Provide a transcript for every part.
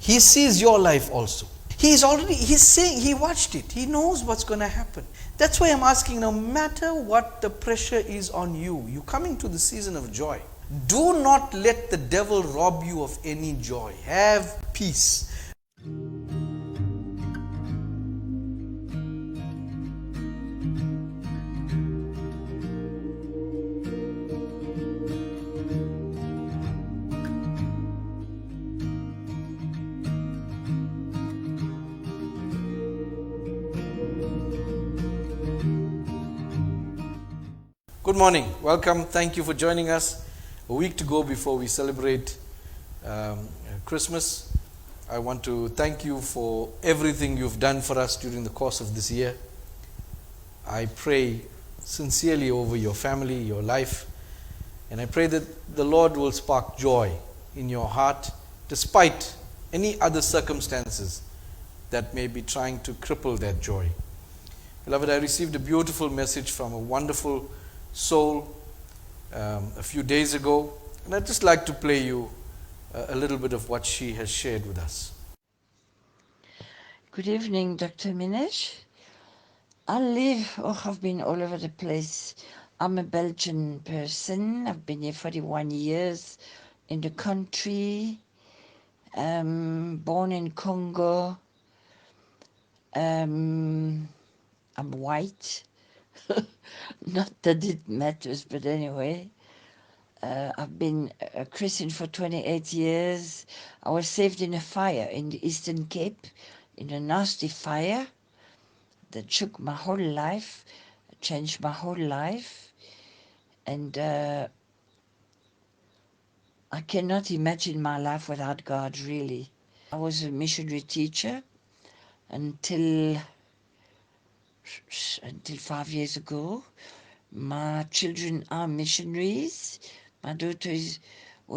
He sees your life also. He's saying, he watched it. He knows what's going to happen. That's why I'm asking, no matter what the pressure is on you, you're coming to the season of joy. Do not let the devil rob you of any joy. Have peace. Good morning. Welcome. Thank you for joining us. A week to go before we celebrate Christmas. I want to thank you for everything you've done for us during the course of this year. I pray sincerely over your family, your life, and I pray that the Lord will spark joy in your heart despite any other circumstances that may be trying to cripple that joy. Beloved, I received a beautiful message from a wonderful soul a few days ago, and I'd just like to play you a little bit of what she has shared with us. Good evening, Dr. Minesh. I've been all over the place. I'm a Belgian person. I've been here 41 years in the country. Born in Congo. I'm white. Not that it matters, but anyway. I've been a Christian for 28 years. I was saved in a fire in the Eastern Cape, in a nasty fire that shook my whole life, changed my whole life. And I cannot imagine my life without God, really. I was a missionary teacher until 5 years ago. My children are missionaries. My daughter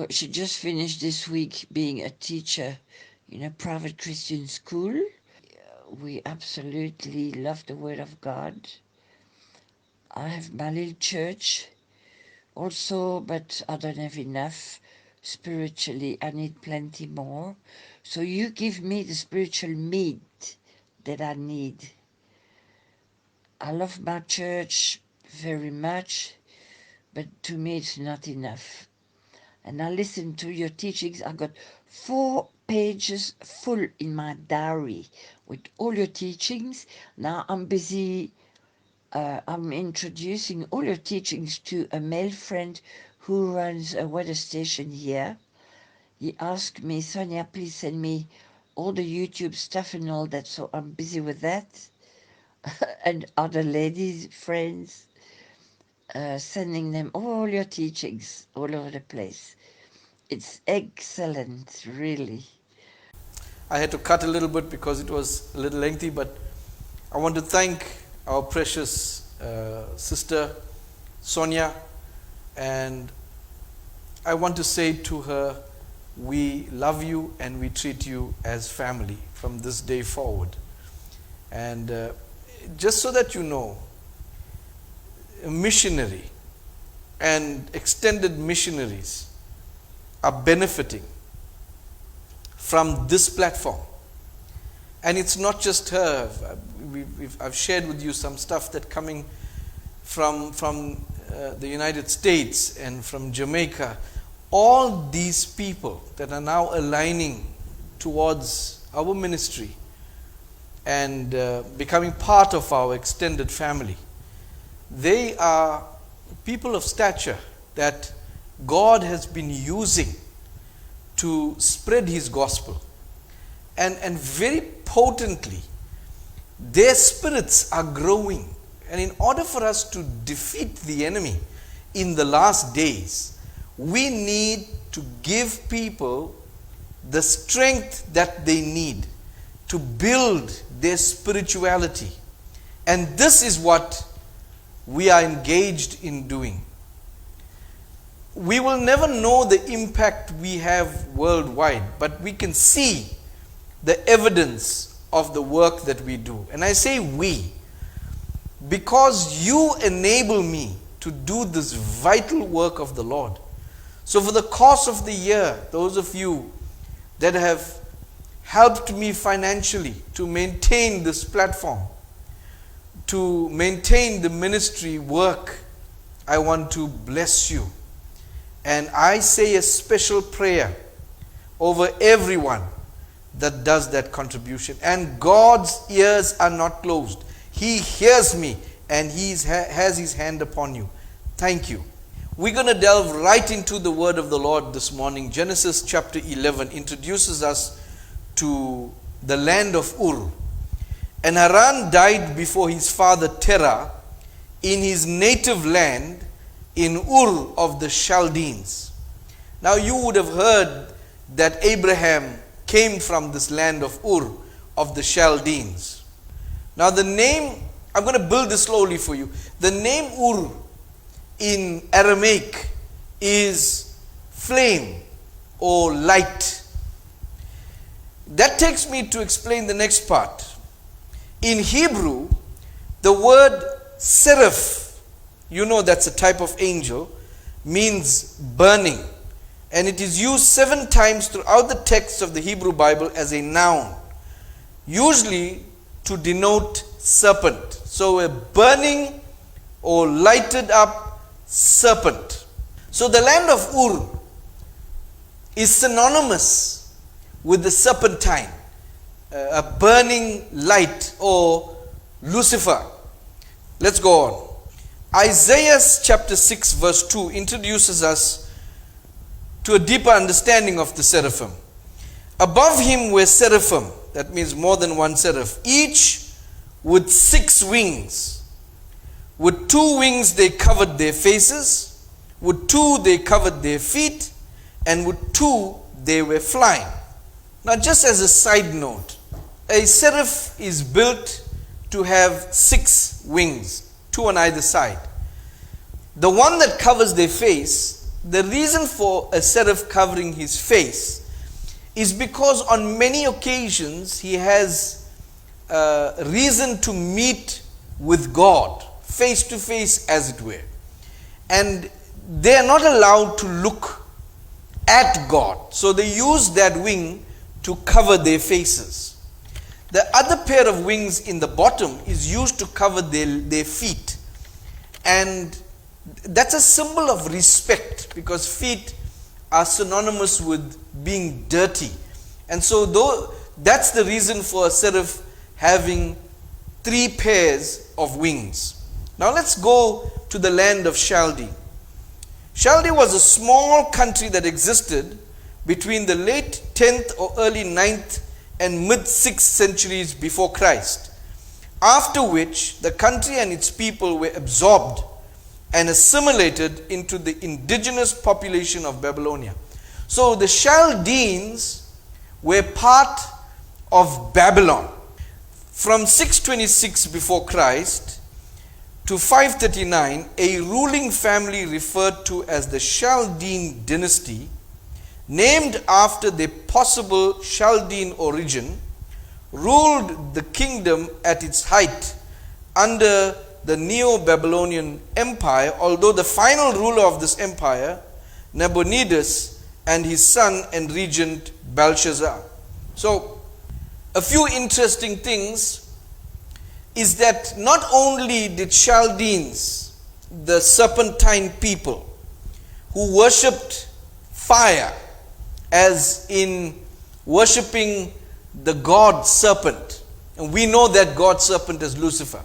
she just finished this week being a teacher in a private Christian school. We absolutely love the Word of God. I have my little church also, but I don't have enough spiritually. I need plenty more. So you give me the spiritual meat that I need. I love my church very much, but to me it's not enough. And I listened to your teachings. I got 4 pages full in my diary with all your teachings. Now I'm busy. I'm introducing all your teachings to a male friend who runs a weather station here. He asked me, Sonia, please send me all the YouTube stuff and all that. So I'm busy with that. And other ladies, friends, sending them all your teachings all over the place. It's excellent, really. I had to cut a little bit because it was a little lengthy, but I want to thank our precious sister Sonia, and I want to say to her, we love you and we treat you as family from this day forward. And just so that you know, a missionary and extended missionaries are benefiting from this platform. And it's not just her. I've shared with you some stuff that coming from the United States and from Jamaica. All these people that are now aligning towards our ministry and becoming part of our extended family, they are people of stature that God has been using to spread His gospel. And very potently, their spirits are growing. And in order for us to defeat the enemy in the last days, we need to give people the strength that they need to build their spirituality. And this is what we are engaged in doing. We will never know the impact we have worldwide, but we can see the evidence of the work that we do. And I say we, because you enable me to do this vital work of the Lord. So for the course of the year, those of you that have helped me financially to maintain this platform, to maintain the ministry work, I want to bless you. And I say a special prayer over everyone that does that contribution. And God's ears are not closed. He hears me and He has His hand upon you. Thank you. We're going to delve right into the word of the Lord this morning. Genesis chapter 11 introduces us to the land of Ur. And Haran died before his father Terah in his native land in Ur of the Chaldeans. Now you would have heard that Abraham came from this land of Ur of the Chaldeans. Now the name, I'm going to build this slowly for you. The name Ur in Aramaic is flame or light. That takes me to explain the next part. In Hebrew, the word seraph, you know that's a type of angel, means burning. And it is used 7 times throughout the text of the Hebrew Bible as a noun, usually to denote serpent. So a burning or lighted up serpent. So the land of Ur is synonymous with the serpentine, a burning light or Lucifer. Let's go on. Isaiah chapter 6 verse 2 introduces us to a deeper understanding of the seraphim. Above him were seraphim, that means more than one seraph, each with 6 wings. With 2 wings they covered their faces, with 2 they covered their feet, and with 2 they were flying. Now just as a side note, a seraph is built to have 6 wings, 2 on either side. The one that covers their face, the reason for a seraph covering his face is because on many occasions he has reason to meet with God, face to face as it were. And they are not allowed to look at God. So they use that wing to cover their faces. The other pair of wings in the bottom is used to cover their feet. And that's a symbol of respect because feet are synonymous with being dirty. And so that's the reason for a seraph having 3 pairs of wings. Now let's go to the land of Chaldee. Chaldee was a small country that existed between the late 10th or early 9th and mid 6th centuries before Christ, after which the country and its people were absorbed and assimilated into the indigenous population of Babylonia. So the Chaldeans were part of Babylon. From 626 before Christ to 539, a ruling family referred to as the Chaldean dynasty, named after their possible Chaldean origin, ruled the kingdom at its height under the Neo-Babylonian Empire, although the final ruler of this empire, Nabonidus, and his son and regent Belshazzar. So, a few interesting things is that not only did Chaldeans, the serpentine people, who worshipped fire, as in worshipping the god serpent, and we know that god serpent is Lucifer,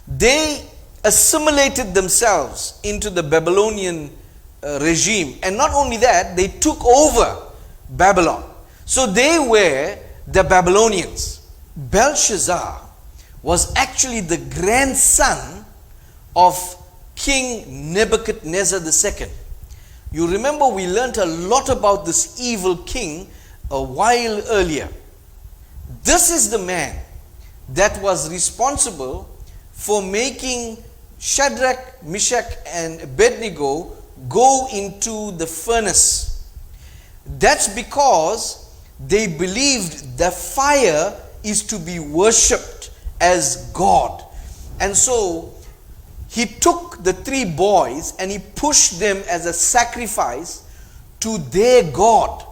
they assimilated themselves into the Babylonian regime. And not only that, they took over Babylon. So they were the Babylonians. Belshazzar was actually the grandson of King Nebuchadnezzar II. You remember we learned a lot about this evil king a while earlier. This is the man that was responsible for making Shadrach, Meshach, and Abednego go into the furnace. That's because they believed the fire is to be worshipped as God. And so he took the 3 boys and he pushed them as a sacrifice to their God.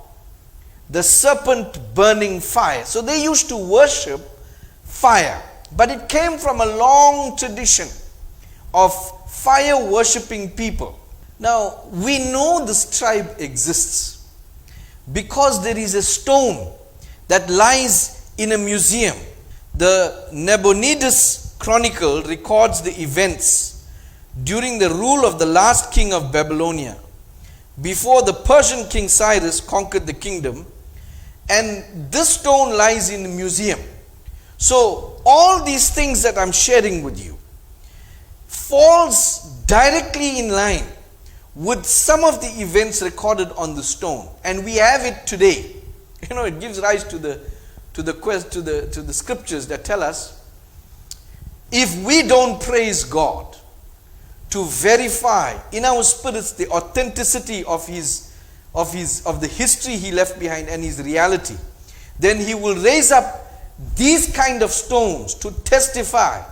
the serpent burning fire. So they used to worship fire. But it came from a long tradition of fire worshipping people. Now, we know this tribe exists because there is a stone that lies in a museum. The Nabonidus Chronicle records the events during the rule of the last king of Babylonia, before the Persian king Cyrus conquered the kingdom, and this stone lies in a museum. So all these things that I'm sharing with you falls directly in line with some of the events recorded on the stone, and we have it today. You know, it gives rise to the scriptures that tell us, if we don't praise God to verify in our spirits the authenticity of the history he left behind and his reality, then he will raise up these kind of stones to testify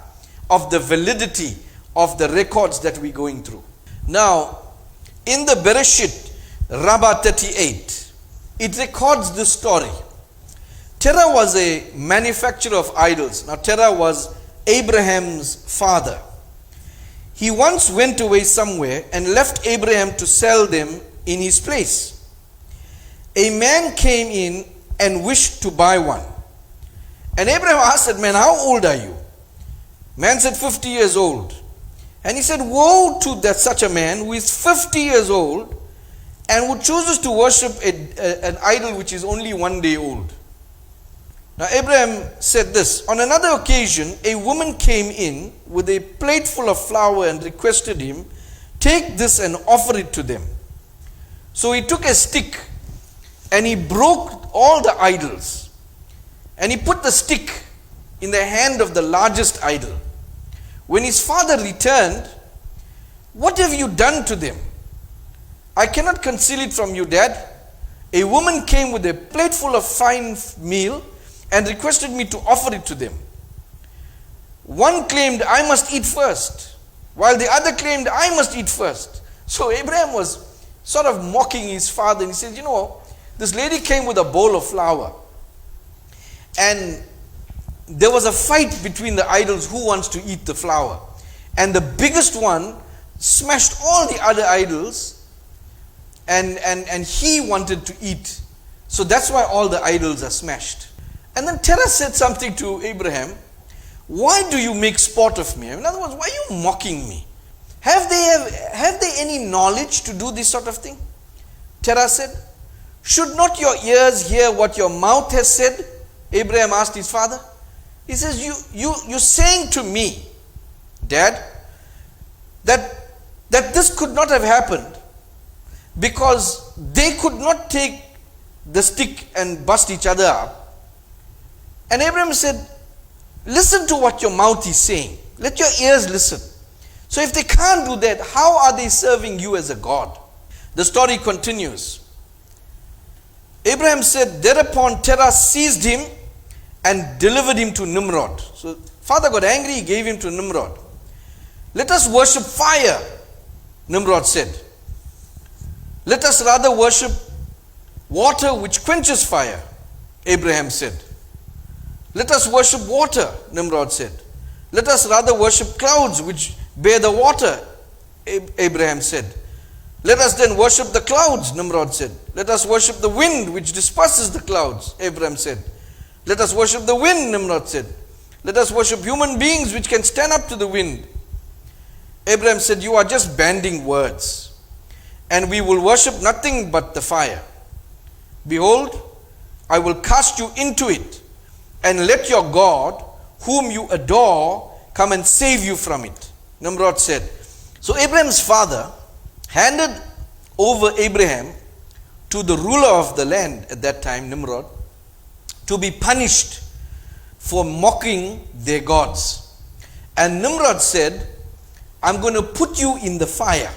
of the validity of the records that we're going through. Now, in the Bereshit, Rabbah 38, it records this story. Terah was a manufacturer of idols. Now, Terah was Abraham's father. He once went away somewhere and left Abraham to sell them in his place. A man came in and wished to buy one. And Abraham asked that man, how old are you? Man said, 50 years old. And he said, woe to that such a man who is 50 years old and who chooses to worship an idol which is only 1 day old. Now Abraham said this, on another occasion, a woman came in with a plate full of flour and requested him, take this and offer it to them. So he took a stick and he broke all the idols. And he put the stick in the hand of the largest idol. When his father returned, what have you done to them? I cannot conceal it from you, Dad. A woman came with a plate full of fine meal and requested me to offer it to them. One claimed, I must eat first, while the other claimed, I must eat first. So Abraham was sort of mocking his father, and he said, you know, this lady came with a bowl of flour. And there was a fight between the idols who wants to eat the flour. And the biggest one smashed all the other idols, and he wanted to eat. So that's why all the idols are smashed. And then Terah said something to Abraham, why do you make sport of me? In other words, why are you mocking me? Have they any knowledge to do this sort of thing? Terah said, should not your ears hear what your mouth has said? Abraham asked his father. He says, you're saying to me, Dad, that this could not have happened because they could not take the stick and bust each other up. And Abraham said, listen to what your mouth is saying. Let your ears listen. So if they can't do that, how are they serving you as a God? The story continues. Abraham said, thereupon Terah seized him and delivered him to Nimrod. So father got angry, he gave him to Nimrod. Let us worship fire, Nimrod said. Let us rather worship water which quenches fire, Abraham said. Let us worship water, Nimrod said. Let us rather worship clouds which bear the water, Abraham said. Let us then worship the clouds, Nimrod said. Let us worship the wind which disperses the clouds, Abraham said. Let us worship the wind, Nimrod said. Let us worship human beings which can stand up to the wind. Abraham said, you are just bandying words, and we will worship nothing but the fire. Behold, I will cast you into it, and let your God, whom you adore, come and save you from it. Nimrod said. So Abraham's father handed over Abraham to the ruler of the land at that time, Nimrod, to be punished for mocking their gods. And Nimrod said, I'm going to put you in the fire.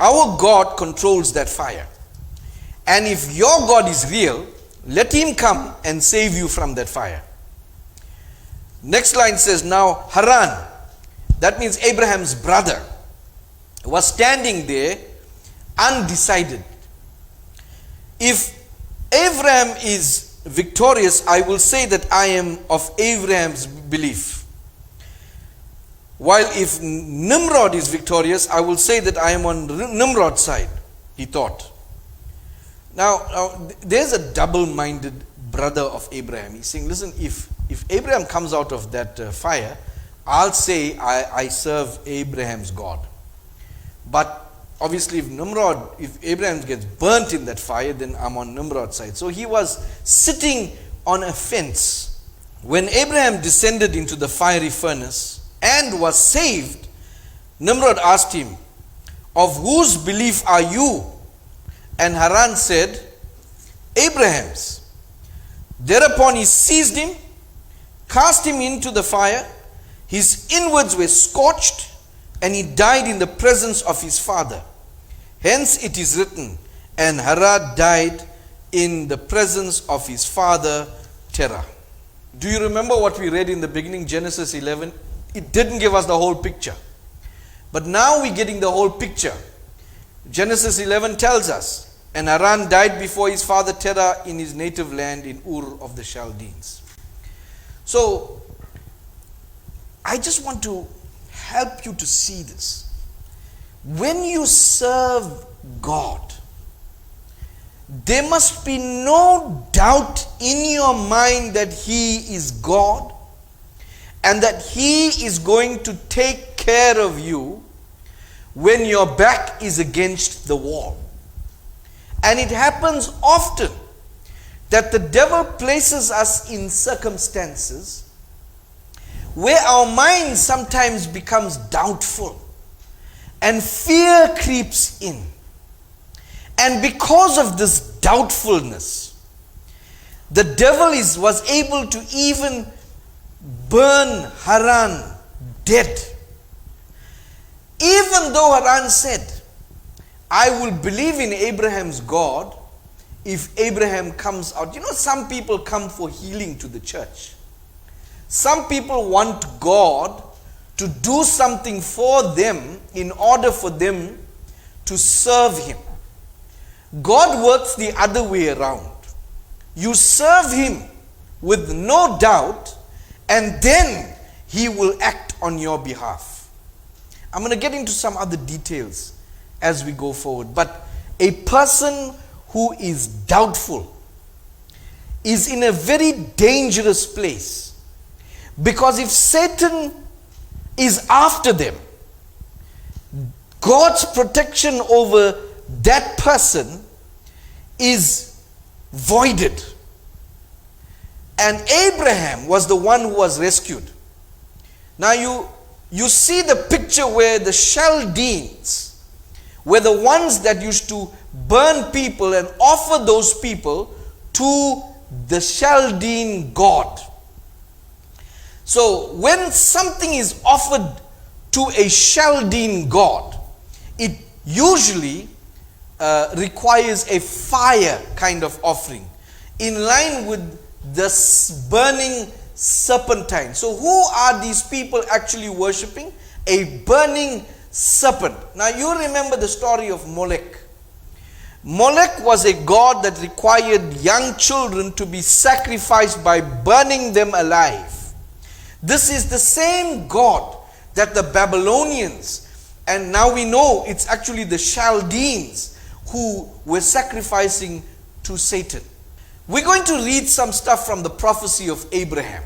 Our God controls that fire. And if your God is real, let him come and save you from that fire. Next line says, now Haran, that means Abraham's brother, was standing there undecided. If Abraham is victorious, I will say that I am of Abraham's belief. While if Nimrod is victorious, I will say that I am on Nimrod's side, he thought. Now there's a double-minded brother of Abraham. He's saying, listen, if Abraham comes out of that fire, I'll say I serve Abraham's God. But obviously if Abraham gets burnt in that fire, then I'm on Nimrod's side. So he was sitting on a fence. When Abraham descended into the fiery furnace and was saved, Nimrod asked him, of whose belief are you? And Haran said, Abraham's. Thereupon he seized him, cast him into the fire. His inwards were scorched, and he died in the presence of his father. Hence it is written, and Haran died in the presence of his father Terah. Do you remember what we read in the beginning, Genesis 11? It didn't give us the whole picture. But now we're getting the whole picture. Genesis 11 tells us, and Haran died before his father Terah in his native land in Ur of the Chaldeans. So, I just want to help you to see this. When you serve God, there must be no doubt in your mind that He is God and that He is going to take care of you when your back is against the wall. And it happens often that the devil places us in circumstances where our mind sometimes becomes doubtful and fear creeps in. And because of this doubtfulness, the devil was able to even burn Haran dead. Even though Haran said, I will believe in Abraham's God if Abraham comes out. You know, some people come for healing to the church. Some people want God to do something for them in order for them to serve Him. God works the other way around. You serve Him with no doubt, and then He will act on your behalf. I'm going to get into some other details as we go forward. But a person who is doubtful is in a very dangerous place. Because if Satan is after them, God's protection over that person is voided. And Abraham was the one who was rescued. Now you see the picture where the Chaldeans were the ones that used to burn people and offer those people to the Chaldean god. So when something is offered to a Chaldean god, it usually requires a fire kind of offering in line with the burning serpentine. So who are these people actually worshipping? A burning serpent. Now you remember the story of Molech. Molech was a god that required young children to be sacrificed by burning them alive. This is the same God that the Babylonians, and now we know it's actually the Chaldeans who were sacrificing to Satan. We're going to read some stuff from the prophecy of Abraham.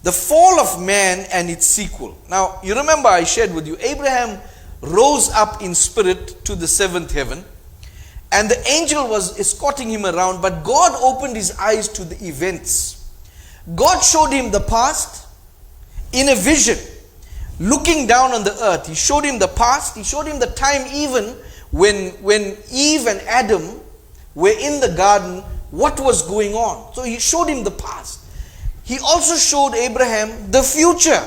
The fall of man and its sequel. Now, you remember I shared with you, Abraham rose up in spirit to the seventh heaven, and the angel was escorting him around, but God opened his eyes to the events. God showed him the past in a vision, looking down on the earth. He showed him the past. He showed him the time even when Eve and Adam were in the garden, what was going on. So he showed him the past. He also showed Abraham the future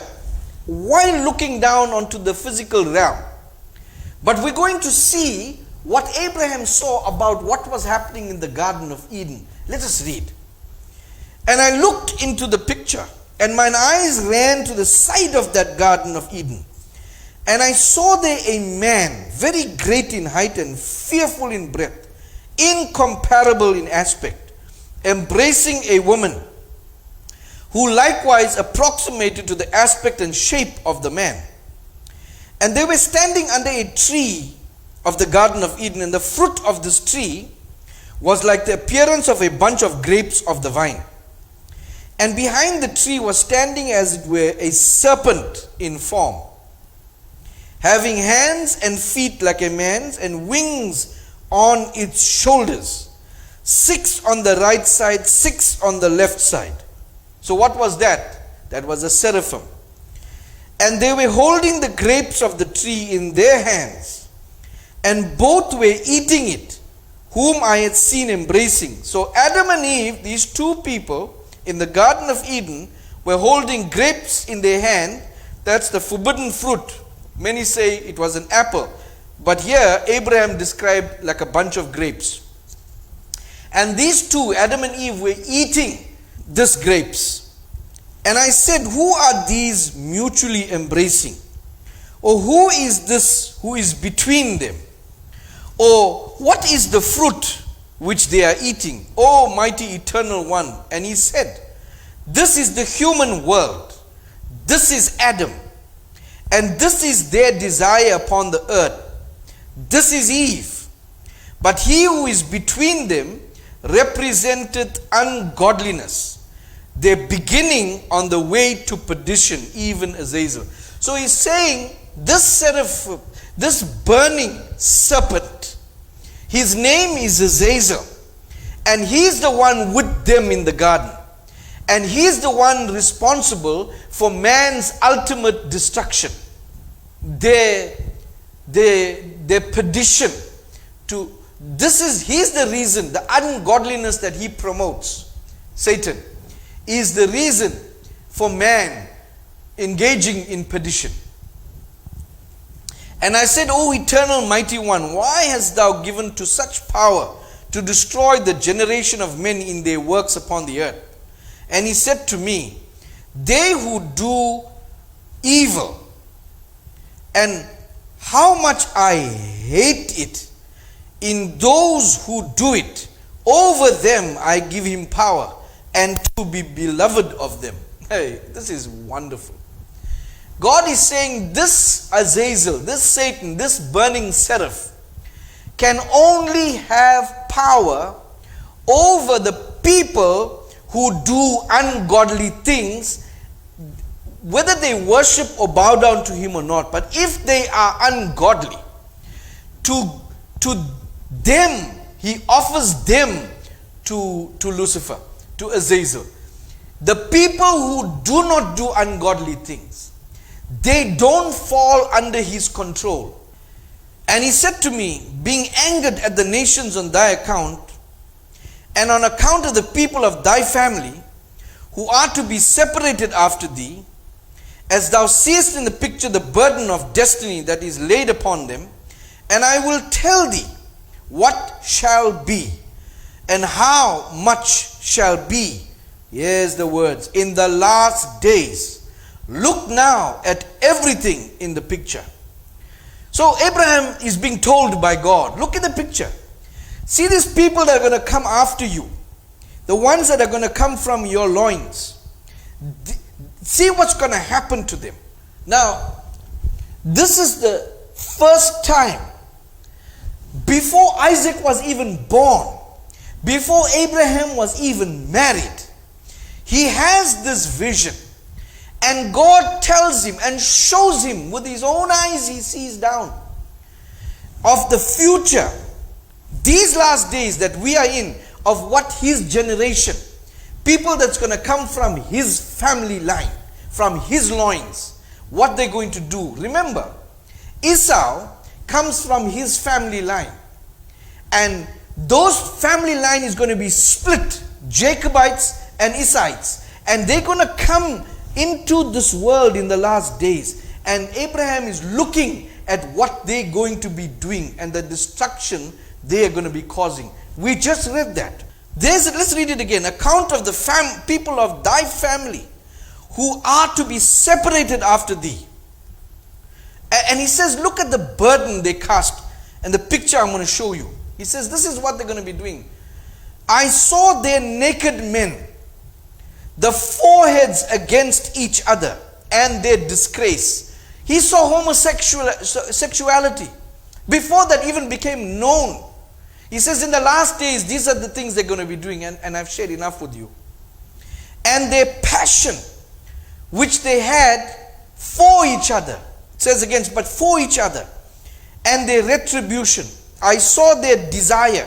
while looking down onto the physical realm. But we're going to see what Abraham saw about what was happening in the Garden of Eden. Let us read. And I looked into the picture, and mine eyes ran to the side of that Garden of Eden. And I saw there a man, very great in height and fearful in breadth, incomparable in aspect, embracing a woman who likewise approximated to the aspect and shape of the man. And they were standing under a tree of the Garden of Eden, and the fruit of this tree was like the appearance of a bunch of grapes of the vine. And behind the tree was standing as it were a serpent in form, having hands and feet like a man's, and wings on its shoulders, 6 on the right side, 6 on the left side. So what was that? That was a seraphim. And they were holding the grapes of the tree in their hands, and both were eating it, whom I had seen embracing. So Adam and Eve, these two people in the Garden of Eden, were holding grapes in their hand. That's the forbidden fruit. Many say it was an apple, but here Abraham described like a bunch of grapes. And these two, Adam and Eve, were eating these grapes. And I said, who are these mutually embracing? Or who is this who is between them? Or what is the fruit which they are eating? O mighty eternal one. And he said, this is the human world. This is Adam. And this is their desire upon the earth. This is Eve. But he who is between them representeth ungodliness, their beginning on the way to perdition, even Azazel. So he's saying this seraphim, this burning serpent, his name is Azazel, and he's the one with them in the garden, and he's the one responsible for man's ultimate destruction, their perdition. He's the reason, the ungodliness that he promotes, Satan, is the reason for man engaging in perdition. And I said, O eternal mighty one, why hast thou given to such power to destroy the generation of men in their works upon the earth? And he said to me, they who do evil, and how much I hate it in those who do it, over them I give him power, and to be beloved of them. Hey, this is wonderful. God is saying this Azazel, this Satan, this burning seraph can only have power over the people who do ungodly things, whether they worship or bow down to him or not. But if they are ungodly, to them, he offers them to Lucifer, to Azazel. The people who do not do ungodly things, they don't fall under his control. And he said to me, being angered at the nations on thy account, and on account of the people of thy family, who are to be separated after thee, as thou seest in the picture the burden of destiny that is laid upon them, and I will tell thee what shall be, and how much shall be. Here's the words, in the last days. Look now at everything in the picture. So Abraham is being told by God, look at the picture. See these people that are going to come after you, the ones that are going to come from your loins. See what's going to happen to them. Now, this is the first time, before Isaac was even born, before Abraham was even married, he has this vision. And God tells him and shows him with his own eyes, he sees down, of the future, these last days that we are in, of what his generation, people that's going to come from his family line, from his loins, what they're going to do. Remember, Esau comes from his family line, and those family line is going to be split, Jacobites and Esaites, and they're going to come into this world in the last days. And Abraham is looking at what they're going to be doing and the destruction they are going to be causing. We just read that. Let's read it again. Account of the people of thy family who are to be separated after thee. And he says, look at the burden they cast. And the picture I'm going to show you. He says, this is what they're going to be doing. I saw their naked men, the foreheads against each other, and their disgrace. He saw homosexuality before that even became known. He says, in the last days, these are the things they're going to be doing, and I've shared enough with you. And their passion, which they had for each other. It says against, but for each other. And their retribution. I saw their desire.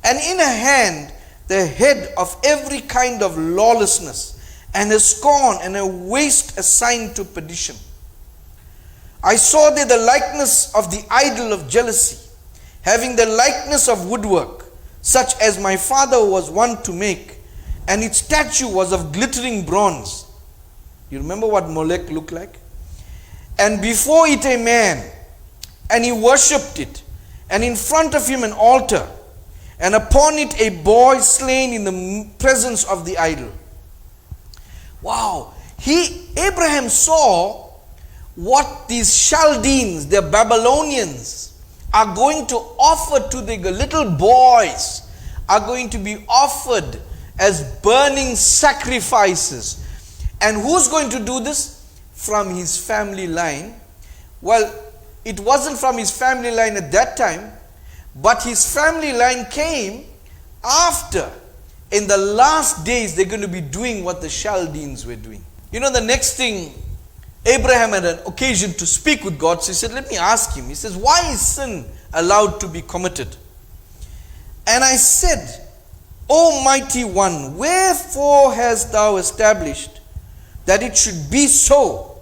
And in a hand, the head of every kind of lawlessness, and a scorn and a waste assigned to perdition. I saw there the likeness of the idol of jealousy, having the likeness of woodwork, such as my father was wont to make, and its statue was of glittering bronze. You remember what Molech looked like? And before it a man, and he worshipped it, and in front of him an altar, and upon it a boy slain in the presence of the idol. Wow. Abraham saw what these Chaldeans, the Babylonians, are going to offer to the little boys, are going to be offered as burning sacrifices. And who's going to do this? From his family line. Well, it wasn't from his family line at that time, but his family line came after. In the last days, they're going to be doing what the Chaldeans were doing. You know, the next thing, Abraham had an occasion to speak with God. So he said, let me ask him. He says, why is sin allowed to be committed? And I said, O mighty one, wherefore hast thou established that it should be so?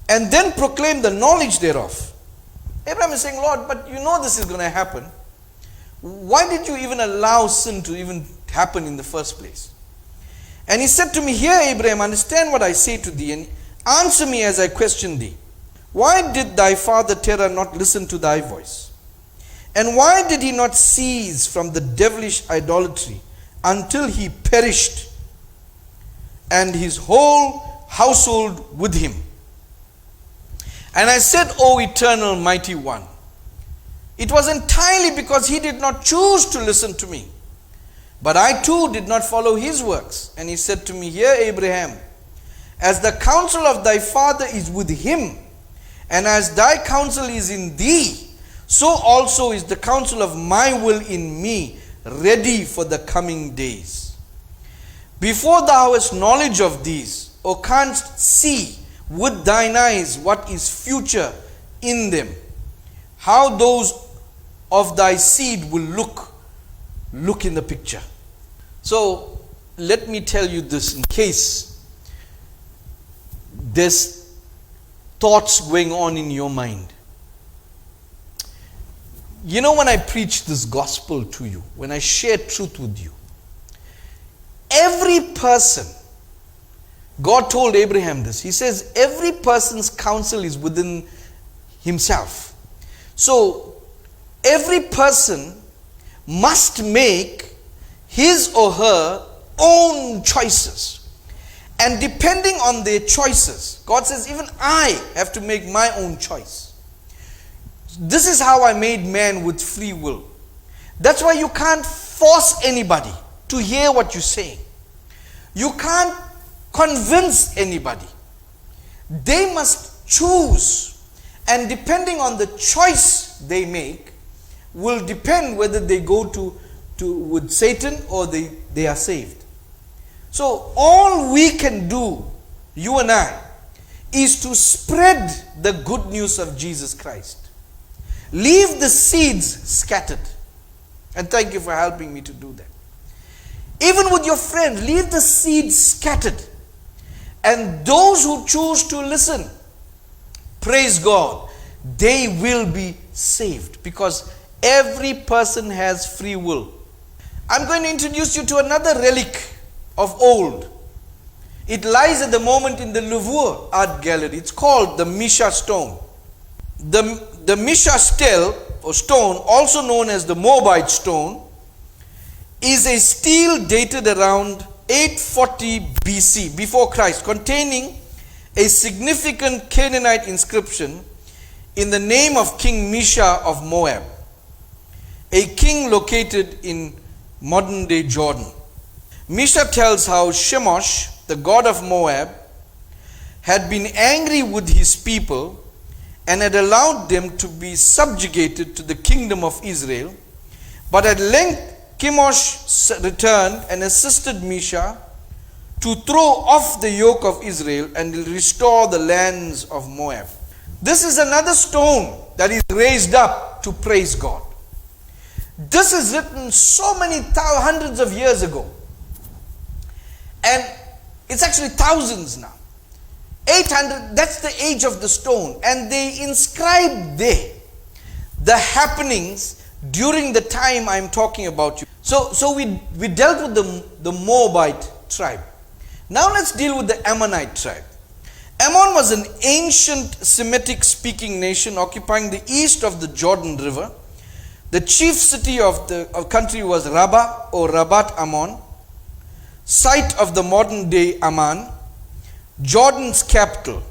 And then proclaim the knowledge thereof. Abraham is saying, Lord, but you know this is going to happen. Why did you even allow sin to even happen in the first place? And he said to me, hear, Abraham, understand what I say to thee, and answer me as I question thee. Why did thy father Terah not listen to thy voice? And why did he not cease from the devilish idolatry until he perished, and his whole household with him? And I said, O eternal mighty one, it was entirely because he did not choose to listen to me. But I too did not follow his works. And he said to me, hear, Abraham, as the counsel of thy father is with him, and as thy counsel is in thee, so also is the counsel of my will in me, ready for the coming days. Before thou hast knowledge of these, or canst see with thine eyes what is future in them, how those of thy seed will look in the picture. So let me tell you this, in case there's thoughts going on in your mind. You know, when I preach this gospel to you, when I share truth with you, every person, God told Abraham this. He says every person's counsel is within himself. So every person must make his or her own choices. And depending on their choices, God says even I have to make my own choice. This is how I made man, with free will. That's why you can't force anybody to hear what you're saying. You can't convince anybody. They must choose. And depending on the choice they make, will depend whether they go to with Satan or they are saved. So all we can do, you and I, is to spread the good news of Jesus Christ. Leave the seeds scattered. And thank you for helping me to do that. Even with your friends, leave the seeds scattered. And those who choose to listen, praise God, they will be saved, because every person has free will. I'm going to introduce you to another relic of old. It lies at the moment in the Louvre Art Gallery. It's called the Misha stone. The Misha stone, also known as the Moabite stone, is a stele dated around 840 BC, before Christ, containing a significant Canaanite inscription in the name of King Misha of Moab. a king located in modern-day Jordan. Misha tells how Chemosh, the god of Moab, had been angry with his people and had allowed them to be subjugated to the kingdom of Israel. But at length Chemosh returned and assisted Misha to throw off the yoke of Israel and restore the lands of Moab. This is another stone that is raised up to praise God. This is written so many hundreds of years ago. And it's actually thousands now. 800, that's the age of the stone. And they inscribed there the happenings during the time I'm talking about. So we dealt with the Moabite tribe. Now let's deal with the Ammonite tribe. Ammon was an ancient Semitic speaking nation occupying the east of the Jordan River. The chief city of the country was Rabbah or Rabat Ammon, site of the modern day Amman, Jordan's capital.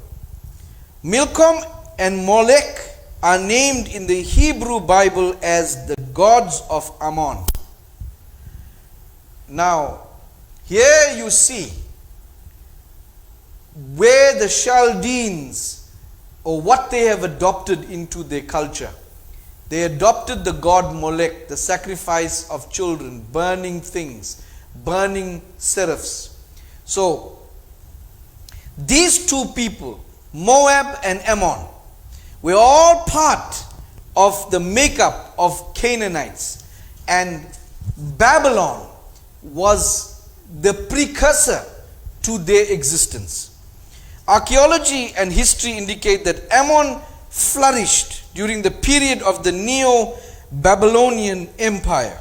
Milcom and Molech are named in the Hebrew Bible as the gods of Ammon. Now, here you see where the Chaldeans, or what they have adopted into their culture. They adopted the god Molech, the sacrifice of children, burning things, burning seraphs. So, these two people, Moab and Ammon, were all part of the makeup of Canaanites. And Babylon was the precursor to their existence. Archaeology and history indicate that Ammon flourished during the period of the Neo-Babylonian Empire.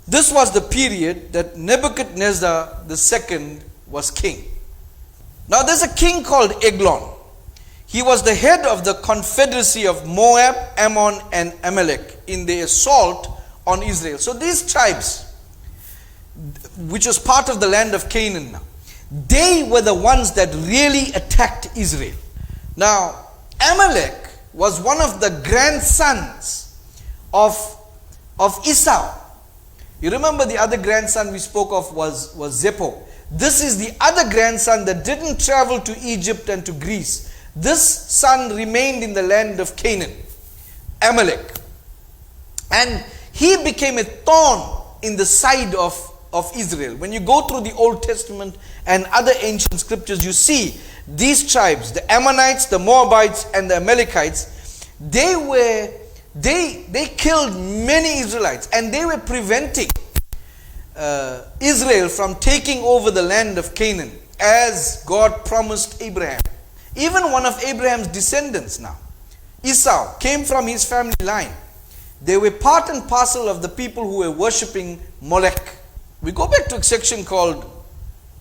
This was the period that Nebuchadnezzar II was king. Now there's a king called Eglon. He was the head of the confederacy of Moab, Ammon, and Amalek in the assault on Israel. So these tribes, which was part of the land of Canaan now, they were the ones that really attacked Israel. Now, Amalek was one of the grandsons of Esau. You remember the other grandson we spoke of was Zepho. This is the other grandson that didn't travel to Egypt and to Greece. This son remained in the land of Canaan, Amalek. And he became a thorn in the side of Israel. When you go through the Old Testament and other ancient scriptures, you see these tribes, the Ammonites, the Moabites, and the Amalekites, they killed many Israelites, and they were preventing Israel from taking over the land of Canaan, as God promised Abraham. Even one of Abraham's descendants now, Esau, came from his family line. They were part and parcel of the people who were worshipping Molech. We go back to a section called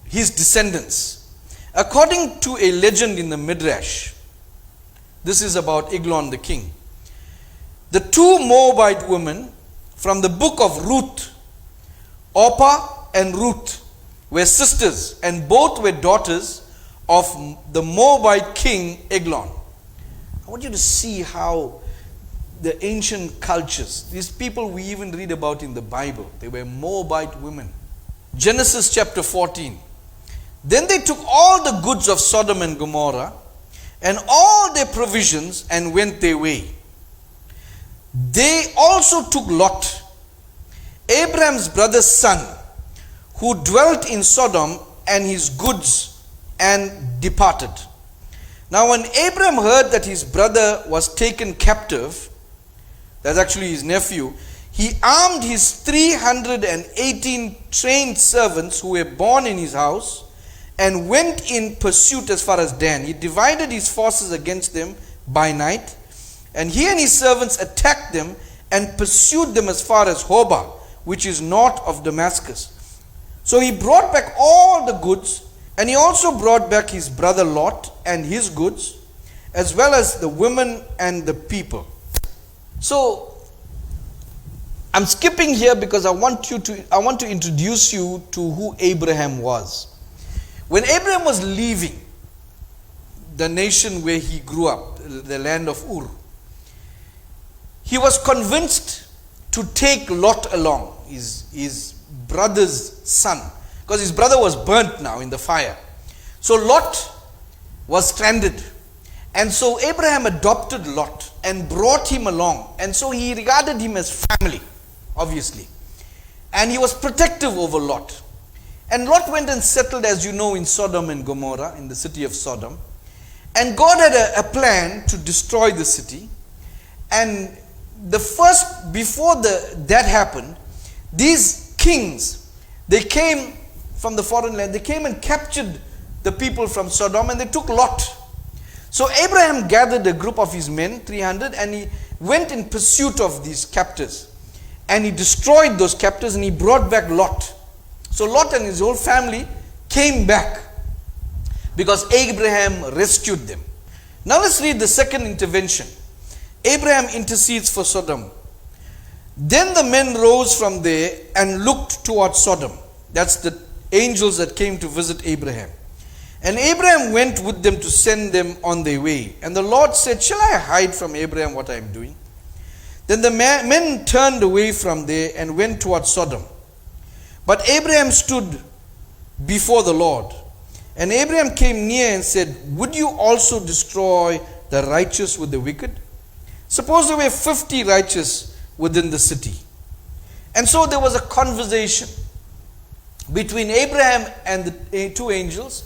his descendants. According to a legend in the Midrash, this is about Eglon the king. The two Moabite women from the book of Ruth, Orpah and Ruth, were sisters, and both were daughters of the Moabite king Eglon. I want you to see how the ancient cultures, these people we even read about in the Bible, they were Moabite women. Genesis chapter 14. Then they took all the goods of Sodom and Gomorrah and all their provisions and went their way. They also took Lot, Abraham's brother's son, who dwelt in Sodom, and his goods, and departed. Now when Abraham heard that his brother was taken captive, that's actually his nephew, he armed his 318 trained servants who were born in his house and went in pursuit as far as Dan. He divided his forces against them by night, and he and his servants attacked them and pursued them as far as Hobah, which is north of Damascus. So he brought back all the goods, and he also brought back his brother Lot and his goods, as well as the women and the people. So I'm skipping here because I want to introduce you to who Abraham was. When Abraham was leaving the nation where he grew up, the land of Ur, he was convinced to take Lot along, his brother's son, because his brother was burnt now in the fire. So Lot was stranded. And so Abraham adopted Lot and brought him along. And so he regarded him as family, obviously. And he was protective over Lot. And Lot went and settled, as you know, in Sodom and Gomorrah, in the city of Sodom. And God had a plan to destroy the city. And before that happened, these kings, they came from the foreign land, they came and captured the people from Sodom, and they took Lot. So Abraham gathered a group of his men, 300, and he went in pursuit of these captors. And he destroyed those captors, and he brought back Lot. So Lot and his whole family came back because Abraham rescued them. Now let's read the second intervention. Abraham intercedes for Sodom. Then the men rose from there and looked towards Sodom. That's the angels that came to visit Abraham. And Abraham went with them to send them on their way. And the Lord said, "Shall I hide from Abraham what I am doing?" Then the men turned away from there and went towards Sodom. But Abraham stood before the Lord. And Abraham came near and said, "Would you also destroy the righteous with the wicked? Suppose there were 50 righteous within the city." And so there was a conversation between Abraham and the two angels.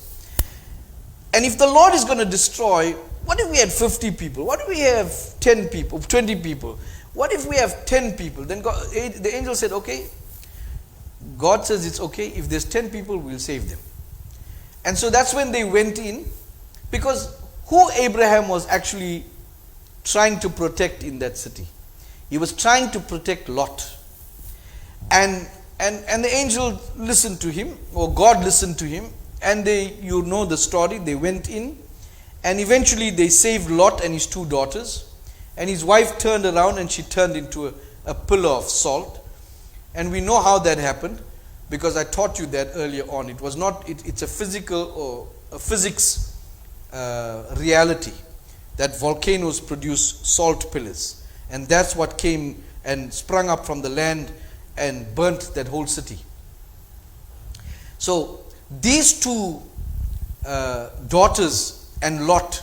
And if the Lord is going to destroy, what if we had 50 people? What if we have 10 people, 20 people? What if we have 10 people? Then the angel said, okay, God says it's okay. If there's 10 people, we'll save them. And so that's when they went in, because who Abraham was actually trying to protect in that city? He was trying to protect Lot. And the angel listened to him, or God listened to him, and you know the story, they went in, and eventually they saved Lot and his two daughters, and his wife turned around and she turned into a pillar of salt. And we know how that happened, because I taught you that earlier on. It was not, it's a physical or a physics reality that volcanoes produce salt pillars. And that's what came and sprung up from the land and burnt that whole city. So these two daughters and Lot,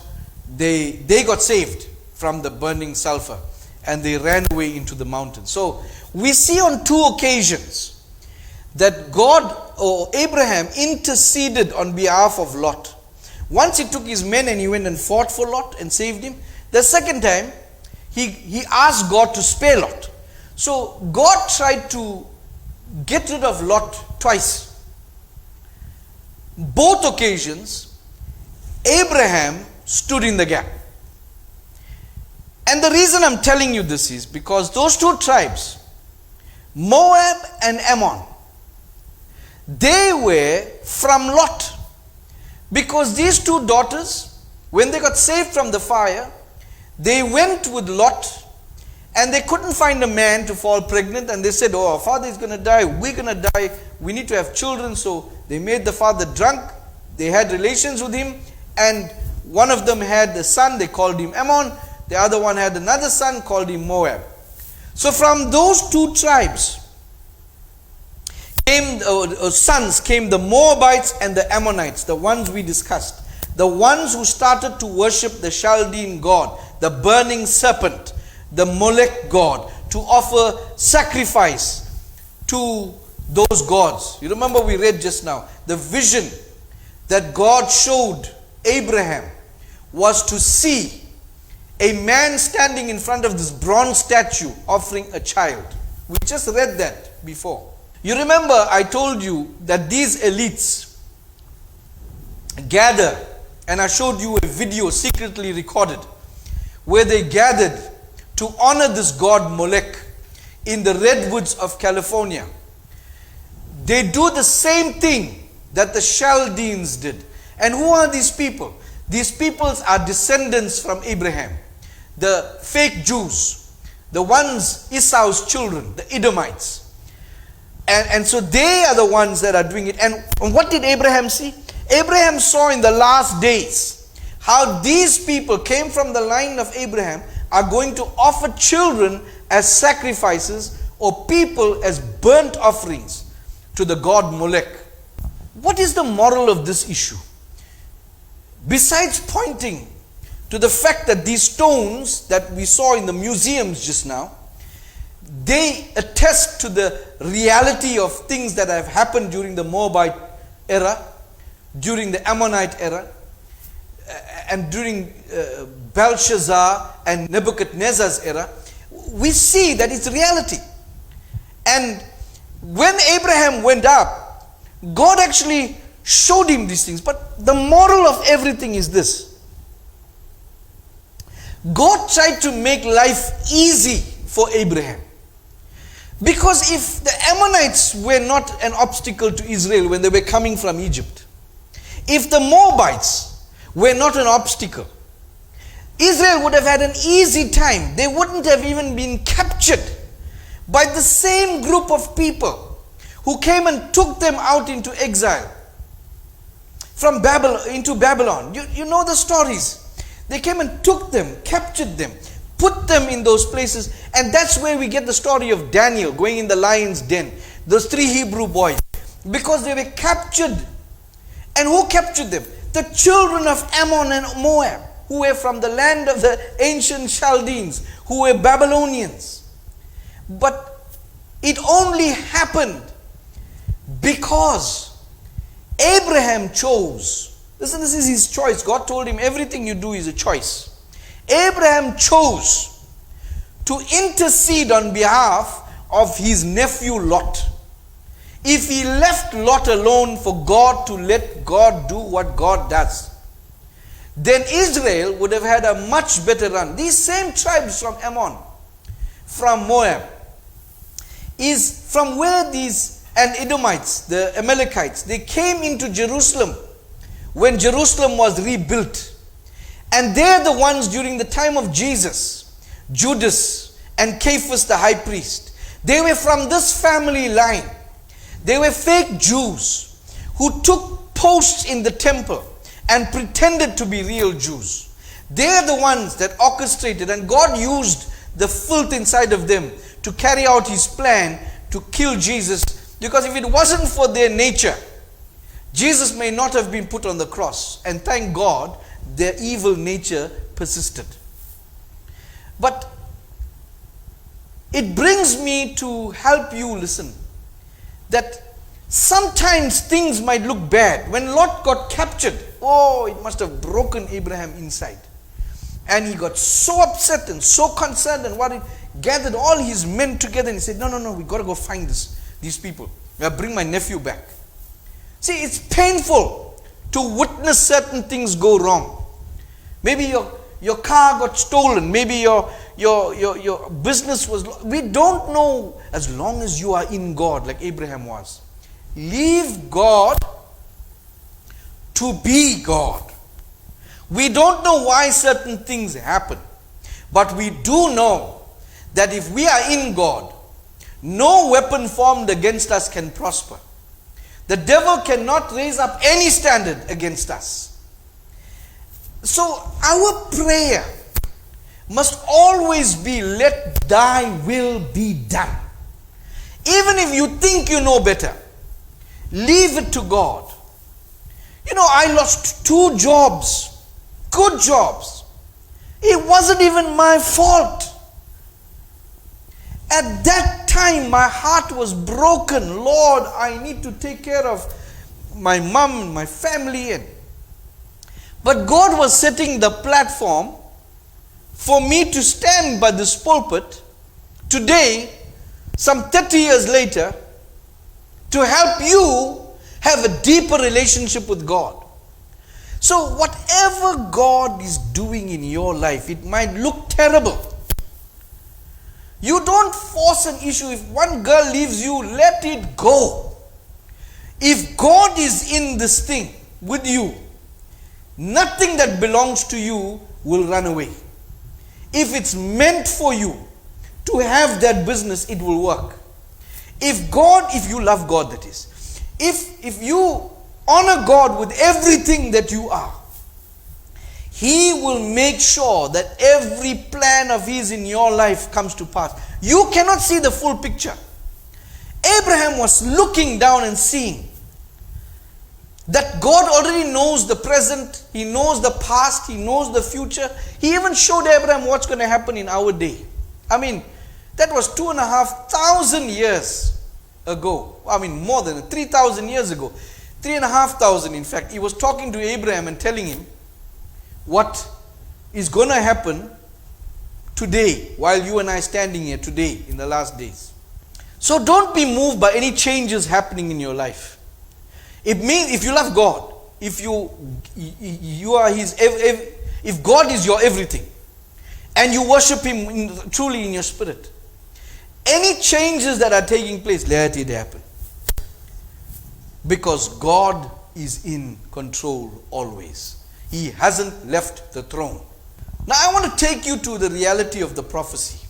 they got saved from the burning sulfur, and they ran away into the mountains. So we see on two occasions that God or Abraham interceded on behalf of Lot. Once he took his men and he went and fought for Lot and saved him. The second time, he asked God to spare Lot. So God tried to get rid of Lot twice. Both occasions, Abraham stood in the gap. And the reason I'm telling you this is because those two tribes, Moab and Ammon, they were from Lot. Because these two daughters, when they got saved from the fire, they went with Lot, and they couldn't find a man to fall pregnant, and they said, "Oh, our father is going to die, we're going to die, we need to have children." So they made the father drunk, they had relations with him, and one of them had a son, they called him Ammon, the other one had another son, called him Moab. So from those two tribes sons came the Moabites and the Ammonites, the ones we discussed, the ones who started to worship the Chaldean god, the burning serpent, the MOLOCH god, to offer sacrifice to those gods. You remember we read just now, the vision that God showed Abraham was to see a man standing in front of this bronze statue offering a child. We just read that before. You remember I told you that these elites gather, and I showed you a video secretly recorded where they gathered to honor this god Molech in the redwoods of California. They do the same thing that the Chaldeans did. And who are these people? These peoples are descendants from Abraham, the fake Jews, the ones, Esau's children, the Edomites. And so they are the ones that are doing it. And what did Abraham see? Abraham saw in the last days how these people came from the line of Abraham are going to offer children as sacrifices or people as burnt offerings to the god Molech. What is the moral of this issue? Besides pointing to the fact that these stones that we saw in the museums just now, they attest to the reality of things that have happened during the Moabite era, during the Ammonite era, and during Belshazzar and Nebuchadnezzar's era. We see that it's reality. And when Abraham went up, God actually showed him these things. But the moral of everything is this: God tried to make life easy for Abraham. Because if the Ammonites were not an obstacle to Israel when they were coming from Egypt, if the Moabites were not an obstacle, Israel would have had an easy time. They wouldn't have even been captured by the same group of people who came and took them out into exile from Babylon, into Babylon. You know the stories. They came and took them, captured them, put them in those places, and that's where we get the story of Daniel going in the lion's den. Those 3 Hebrew boys, because they were captured. And who captured them? The children of Ammon and Moab, who were from the land of the ancient Chaldeans, who were Babylonians. But it only happened because Abraham chose. Listen, this is his choice. God told him everything you do is a choice. Abraham chose to intercede on behalf of his nephew Lot. If he left Lot alone for God to let God do what God does, then Israel would have had a much better run. These same tribes from Ammon, from Moab, is from where these, and Edomites, the Amalekites, they came into Jerusalem when Jerusalem was rebuilt. And they're the ones during the time of Jesus, Judas and Caiaphas the high priest. They were from this family line. They were fake Jews who took posts in the temple and pretended to be real Jews. They're the ones that orchestrated, and God used the filth inside of them to carry out his plan to kill Jesus. Because if it wasn't for their nature, Jesus may not have been put on the cross. And thank God, their evil nature persisted. But it brings me to help you listen that sometimes things might look bad. When Lot got captured, oh, it must have broken Abraham inside. And he got so upset and so concerned and worried, gathered all his men together and he said, no, we got to go find these people. I'll bring my nephew back. See, it's painful to witness certain things go wrong. Maybe your car got stolen. Maybe your business was... We don't know, as long as you are in God, like Abraham was. Leave God to be God. We don't know why certain things happen. But we do know that if we are in God, no weapon formed against us can prosper. The devil cannot raise up any standard against us. So our prayer must always be, let thy will be done. Even if you think you know better, leave it to God. I lost 2 jobs, good jobs. It wasn't even my fault. At that time, my heart was broken. Lord, I need to take care of my mom and my family. But God was setting the platform for me to stand by this pulpit today, some 30 years later, to help you have a deeper relationship with God. So whatever God is doing in your life, it might look terrible. You don't force an issue. If one girl leaves you, let it go. If God is in this thing with you, nothing that belongs to you will run away. If it's meant for you to have that business, it will work. If you love God, that is. If you honor God with everything that you are, He will make sure that every plan of His in your life comes to pass. You cannot see the full picture. Abraham was looking down and seeing that God already knows the present, He knows the past, He knows the future. He even showed Abraham what's going to happen in our day. I mean, that was 2,500 years ago. I mean, more than 3,000 years ago. 3,500 in fact. He was talking to Abraham and telling him what is going to happen today, while you and I standing here today in the last days. So don't be moved by any changes happening in your life. It means if you love God, if you are His, if God is your everything, and you worship Him truly in your spirit, any changes that are taking place, let it happen. Because God is in control always. He hasn't left the throne. Now I want to take you to the reality of the prophecy.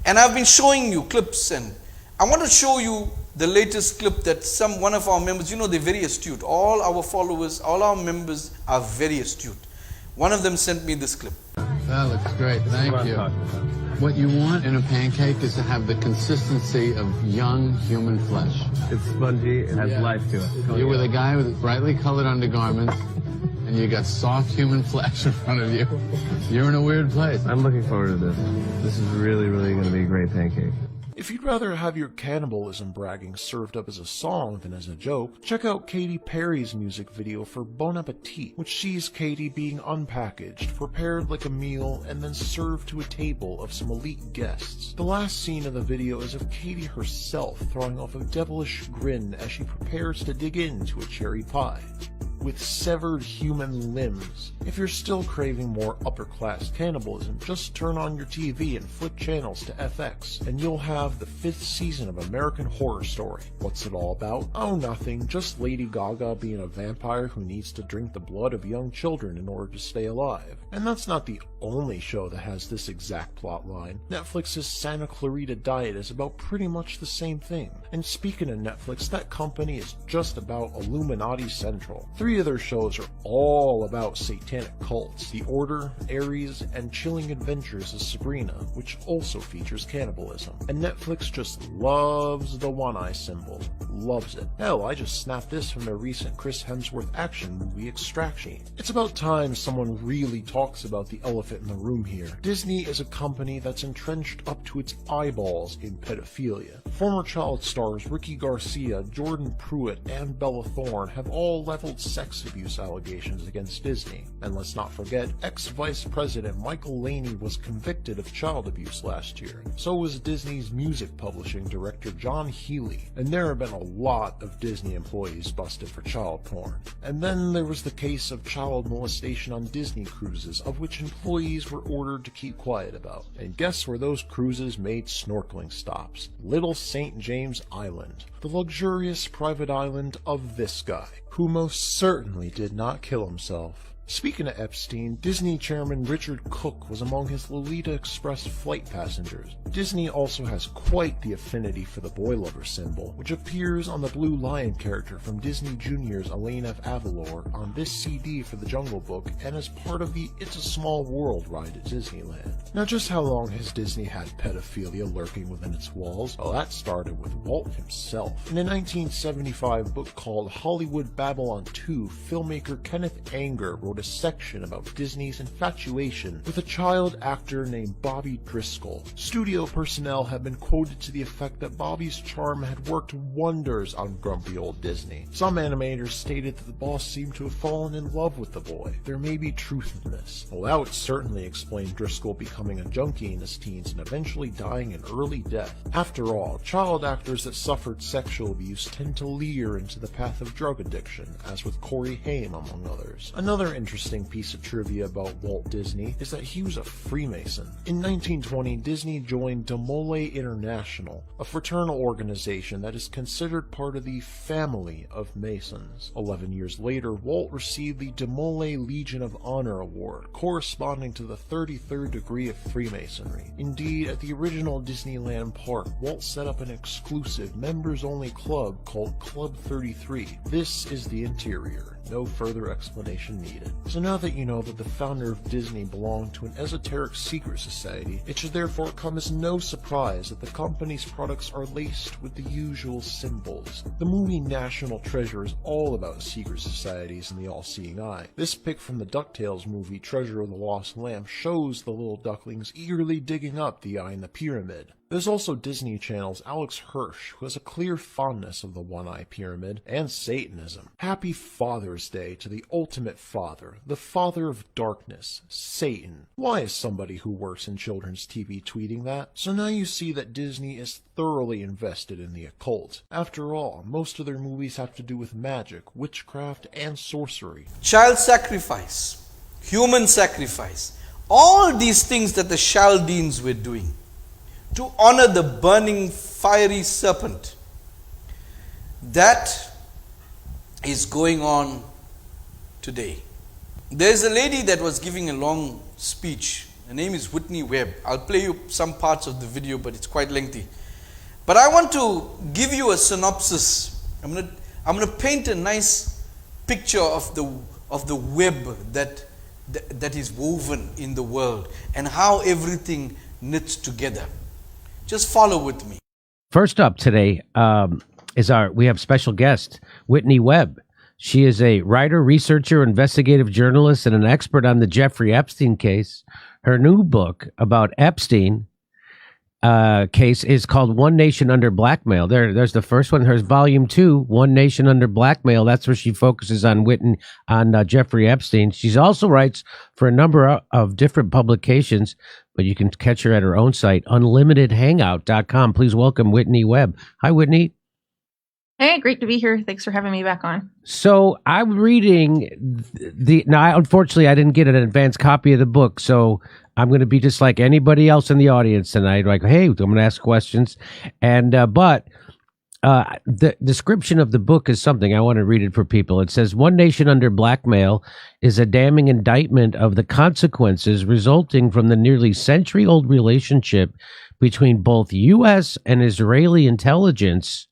And I've been showing you clips, and I want to show you the latest clip that one of our members, they're very astute. All our followers, all our members are very astute. One of them sent me this clip. That looks great. Thank you. What you want in a pancake is to have the consistency of young human flesh. It's spongy. It has life to it. You're with a guy with brightly colored undergarments, and you got soft human flesh in front of you. You're in a weird place. I'm looking forward to this. This is really, really going to be a great pancake. If you'd rather have your cannibalism bragging served up as a song than as a joke, check out Katy Perry's music video for Bon Appetit, which sees Katy being unpackaged, prepared like a meal, and then served to a table of some elite guests. The last scene of the video is of Katy herself throwing off a devilish grin as she prepares to dig into a cherry pie with severed human limbs. If you're still craving more upper-class cannibalism, just turn on your TV and flip channels to FX, and you'll have the 5th season of American Horror Story. What's it all about? Oh, nothing. Just Lady Gaga being a vampire who needs to drink the blood of young children in order to stay alive. And that's not the only show that has this exact plot line. Netflix's Santa Clarita Diet is about pretty much the same thing. And speaking of Netflix, that company is just about Illuminati Central. 3 of their shows are all about satanic cults: The Order, Aries, and Chilling Adventures of Sabrina, which also features cannibalism. And Netflix just loves the one-eye symbol. Loves it. Hell, I just snapped this from their recent Chris Hemsworth action movie Extraction. It's about time someone really talks about the elephant in the room here. Disney is a company that's entrenched up to its eyeballs in pedophilia. Former child stars Ricky Garcia, Jordan Pruitt, and Bella Thorne have all leveled sex abuse allegations against Disney. And let's not forget, ex-Vice President Michael Laney was convicted of child abuse last year. So was Disney's music publishing director John Healy. And there have been a lot of Disney employees busted for child porn. And then there was the case of child molestation on Disney cruises, of which employees were ordered to keep quiet about. And guess where those cruises made snorkeling stops? Little St. James Island, the luxurious private island of this guy, who most certainly did not kill himself. Speaking of Epstein, Disney chairman Richard Cook was among his Lolita Express flight passengers. Disney also has quite the affinity for the boy lover symbol, which appears on the Blue Lion character from Disney Junior's Elaine F. Avalor on this CD for the Jungle Book, and as part of the It's a Small World ride at Disneyland. Now, just how long has Disney had pedophilia lurking within its walls? Well, that started with Walt himself. In a 1975 book called Hollywood Babylon 2, filmmaker Kenneth Anger wrote a section about Disney's infatuation with a child actor named Bobby Driscoll. Studio personnel have been quoted to the effect that Bobby's charm had worked wonders on grumpy old Disney. Some animators stated that the boss seemed to have fallen in love with the boy. There may be truth in this. Well, that would certainly explain Driscoll becoming a junkie in his teens and eventually dying an early death. After all, child actors that suffered sexual abuse tend to leer into the path of drug addiction, as with Corey Haim among others. Another interesting piece of trivia about Walt Disney is that he was a Freemason. In 1920, Disney joined De Mole International, a fraternal organization that is considered part of the family of Masons. 11 years later, Walt received the De Mole Legion of Honor Award, corresponding to the 33rd degree of Freemasonry. Indeed, at the original Disneyland park, Walt set up an exclusive members-only club called Club 33. This is the interior. no further explanation needed. So now that you know that the founder of Disney belonged to an esoteric secret society, it should therefore come as no surprise that the company's products are laced with the usual symbols. The movie National Treasure is all about secret societies and the all-seeing eye. This pic from the DuckTales movie Treasure of the Lost Lamp shows the little ducklings eagerly digging up the eye in the pyramid. There's also Disney Channel's Alex Hirsch, who has a clear fondness of the one-eye pyramid and Satanism. Happy Father's Day to the ultimate father, the father of darkness, Satan. Why is somebody who works in children's TV tweeting that? So now you see that Disney is thoroughly invested in the occult. After all, most of their movies have to do with magic, witchcraft, and sorcery. Child sacrifice, human sacrifice, all these things that the Chaldeans were doing to honor the burning fiery serpent. That is going on today. There's a lady that was giving a long speech. Her name is Whitney Webb. I'll play you some parts of the video, but it's quite lengthy. But I want to give you a synopsis. I'm going to paint a nice picture of the web that is woven in the world and how everything knits together. Just follow with me. First up today we have special guest, Whitney Webb. She is a writer, researcher, investigative journalist, and an expert on the Jeffrey Epstein case. Her new book about Epstein case is called One Nation Under Blackmail. There's the first one. There's volume 2, One Nation Under Blackmail. That's where she focuses on Jeffrey Epstein. She also writes for a number of different publications, but you can catch her at her own site, unlimitedhangout.com. Please welcome Whitney Webb. Hi, Whitney. Hey, great to be here. Thanks for having me back on. So I'm reading unfortunately, I didn't get an advance copy of the book, so I'm going to be just like anybody else in the audience tonight. Like, hey, I'm going to ask questions. And, but the description of the book is something I want to read it for people. It says, One Nation Under Blackmail is a damning indictment of the consequences resulting from the nearly century-old relationship between both U.S. and Israeli intelligence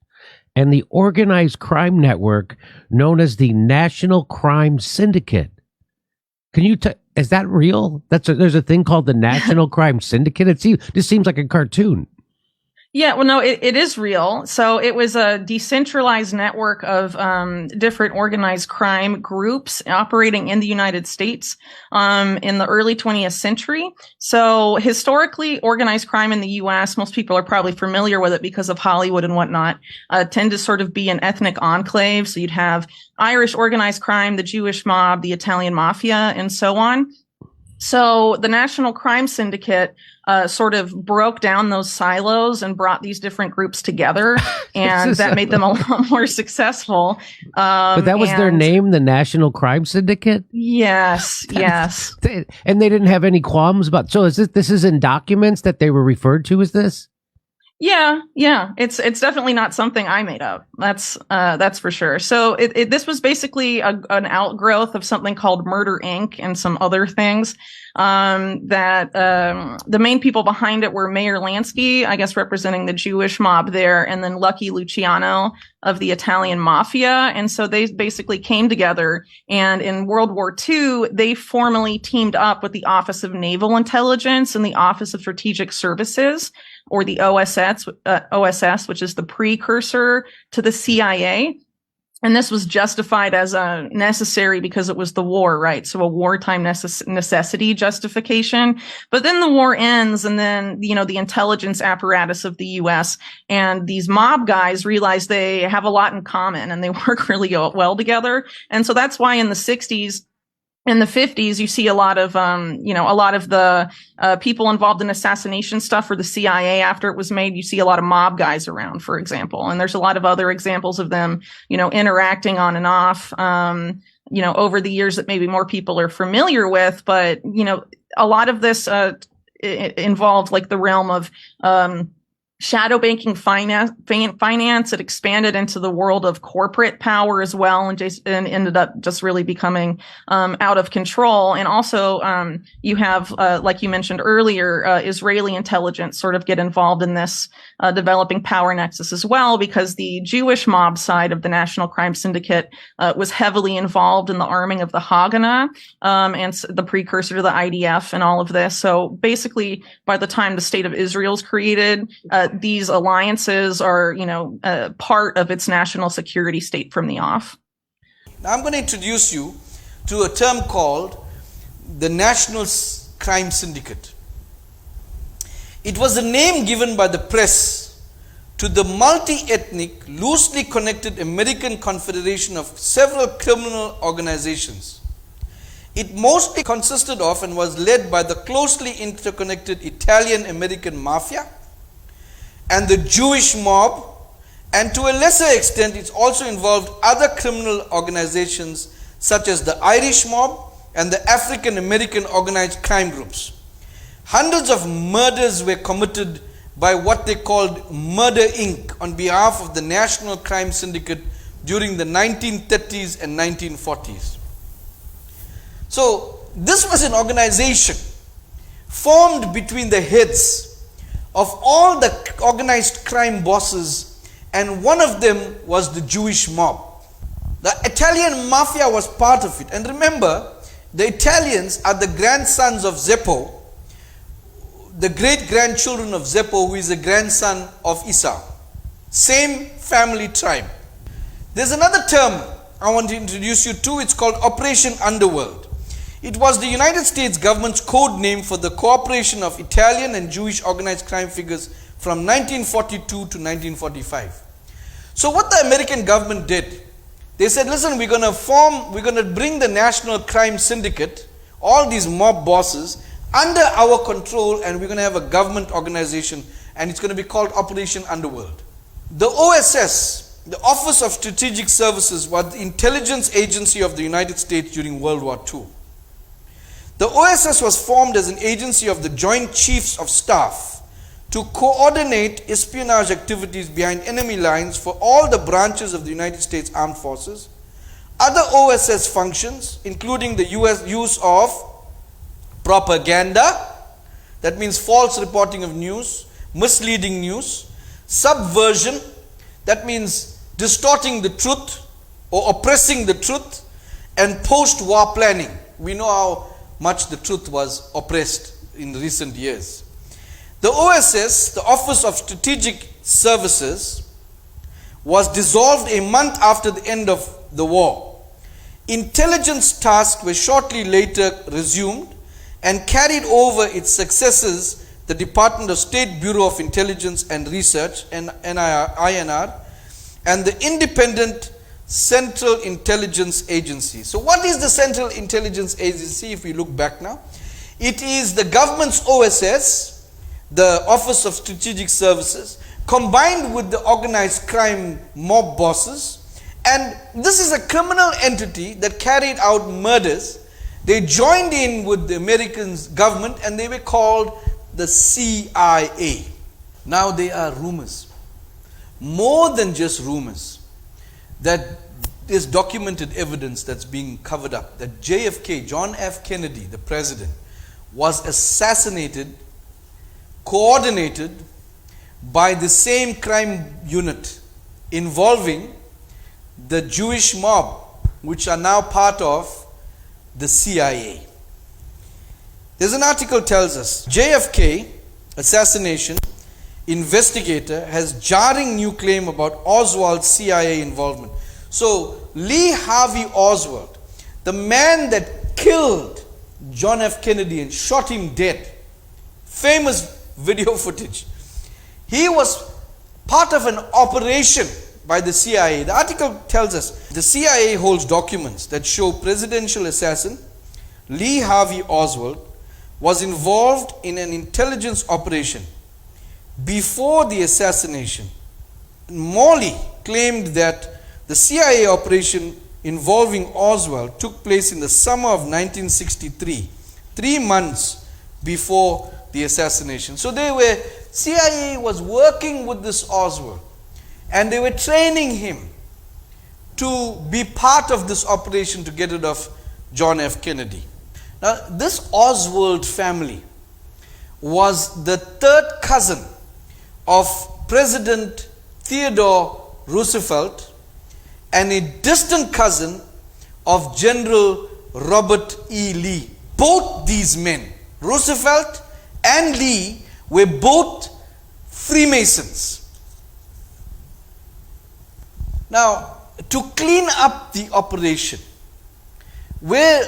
and the organized crime network known as the National Crime Syndicate. Can you is that real? There's a thing called the National Crime Syndicate? This seems like a cartoon. Yeah, well, no, it is real. So it was a decentralized network of different organized crime groups operating in the United States in the early 20th century. So historically, organized crime in the U.S., most people are probably familiar with it because of Hollywood and whatnot, tend to sort of be an ethnic enclave. So you'd have Irish organized crime, the Jewish mob, the Italian mafia, and so on. So the National Crime Syndicate sort of broke down those silos and brought these different groups together, and that made them a lot more successful. But that was their name, the National Crime Syndicate? Yes, yes. And they didn't have any qualms about. So this is in documents that they were referred to as this? Yeah. It's definitely not something I made up. That's for sure. So this was basically an outgrowth of something called Murder Inc. and some other things. The main people behind it were Mayor Lansky, I guess representing the Jewish mob there, and then Lucky Luciano of the Italian mafia. And so they basically came together, and in World War II, they formally teamed up with the Office of Naval Intelligence and the Office of Strategic Services, or the OSS, which is the precursor to the CIA. And this was justified as necessary because it was the war, right? So a wartime necessity justification. But then the war ends, and then, the intelligence apparatus of the U.S. and these mob guys realize they have a lot in common and they work really well together. And so that's why in the 60s, in the 50s, you see a lot of the people involved in assassination stuff for the CIA after it was made. You see a lot of mob guys around, for example. And there's a lot of other examples of them, interacting on and off, over the years that maybe more people are familiar with. But, a lot of this involved like the realm of shadow banking finance. It expanded into the world of corporate power as well, and ended up just really becoming out of control. And also, you have, like you mentioned earlier, Israeli intelligence sort of get involved in this developing power nexus as well, because the Jewish mob side of the National Crime Syndicate was heavily involved in the arming of the Haganah, and the precursor to the IDF and all of this. So basically, by the time the State of Israel is created, these alliances are, part of its national security state from the off. Now I'm going to introduce you to a term called the National Crime Syndicate. It was a name given by the press to the multi-ethnic, loosely connected American confederation of several criminal organizations. It mostly consisted of and was led by the closely interconnected Italian-American mafia and the Jewish mob, and to a lesser extent it also involved other criminal organizations such as the Irish mob and the African-American organized crime groups. Hundreds of murders were committed by what they called Murder Inc. on behalf of the National Crime Syndicate during the 1930s and 1940s. So this was an organization formed between the heads of all the organized crime bosses, and one of them was the Jewish mob. The Italian mafia was part of it. And remember, the Italians are the grandsons of Zeppo, the great-grandchildren of Zeppo, who is a grandson of Esau. Same family tribe. There's another term I want to introduce you to. It's called Operation Underworld. It was the United States government's code name for the cooperation of Italian and Jewish organized crime figures from 1942 to 1945. So what the American government did, they said, listen, we're going to bring the National Crime Syndicate, all these mob bosses, under our control, and we're going to have a government organization, and it's going to be called Operation Underworld. The OSS, the Office of Strategic Services, was the intelligence agency of the United States during World War II. The OSS was formed as an agency of the Joint Chiefs of Staff to coordinate espionage activities behind enemy lines for all the branches of the United States Armed Forces. Other OSS functions, including the use of propaganda, that means false reporting of news, misleading news, subversion, that means distorting the truth or oppressing the truth, and post-war planning. We know how much the truth was oppressed in recent years. The OSS, the Office of Strategic Services, was dissolved a month after the end of the war. Intelligence tasks were shortly later resumed and carried over its successors, the Department of State Bureau of Intelligence and Research, INR, and the Independent Central Intelligence Agency. So what is the Central Intelligence Agency if we look back now? It is the government's OSS, the Office of Strategic Services, combined with the organized crime mob bosses. And this is a criminal entity that carried out murders. They joined in with the American government and they were called the CIA. Now there are rumors, more than just rumors, that there's documented evidence that's being covered up, that JFK, John F. Kennedy, the president, was assassinated, coordinated by the same crime unit involving the Jewish mob, which are now part of the CIA. There's an article tells us, JFK assassination investigator has jarring new claim about Oswald's CIA involvement. So Lee Harvey Oswald, the man that killed John F. Kennedy and shot him dead, famous video footage, he was part of an operation by the CIA. The article tells us the CIA holds documents that show presidential assassin Lee Harvey Oswald was involved in an intelligence operation before the assassination. Morley claimed that the CIA operation involving Oswald took place in the summer of 1963, 3 months before the assassination. So there were CIA was working with this Oswald, and they were training him to be part of this operation to get rid of John F. Kennedy. Now, this Oswald family was the third cousin of President Theodore Roosevelt and a distant cousin of General Robert E. Lee. Both these men, Roosevelt and Lee, were both Freemasons. Now, to clean up the operation, where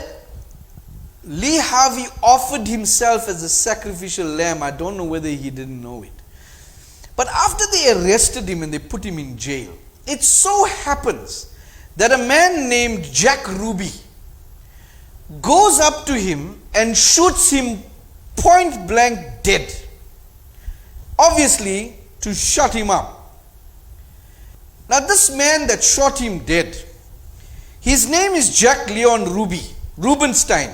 Lee Harvey offered himself as a sacrificial lamb, I don't know whether he didn't know it. But after they arrested him and they put him in jail, it so happens that a man named Jack Ruby goes up to him and shoots him point blank dead. Obviously, to shut him up. Now, this man that shot him dead, his name is Jack Leon Rubenstein,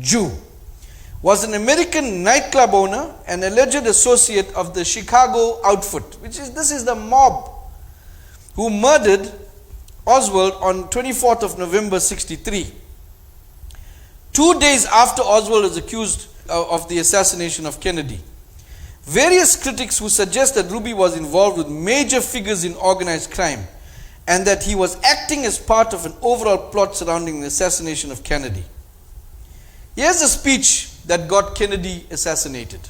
Jew, was an American nightclub owner and alleged associate of the Chicago outfit, this is the mob who murdered Oswald on 24th of November 63. 2 days after Oswald was accused of the assassination of Kennedy. Various critics who suggest that Ruby was involved with major figures in organized crime and that he was acting as part of an overall plot surrounding the assassination of Kennedy. Here's a speech that got Kennedy assassinated.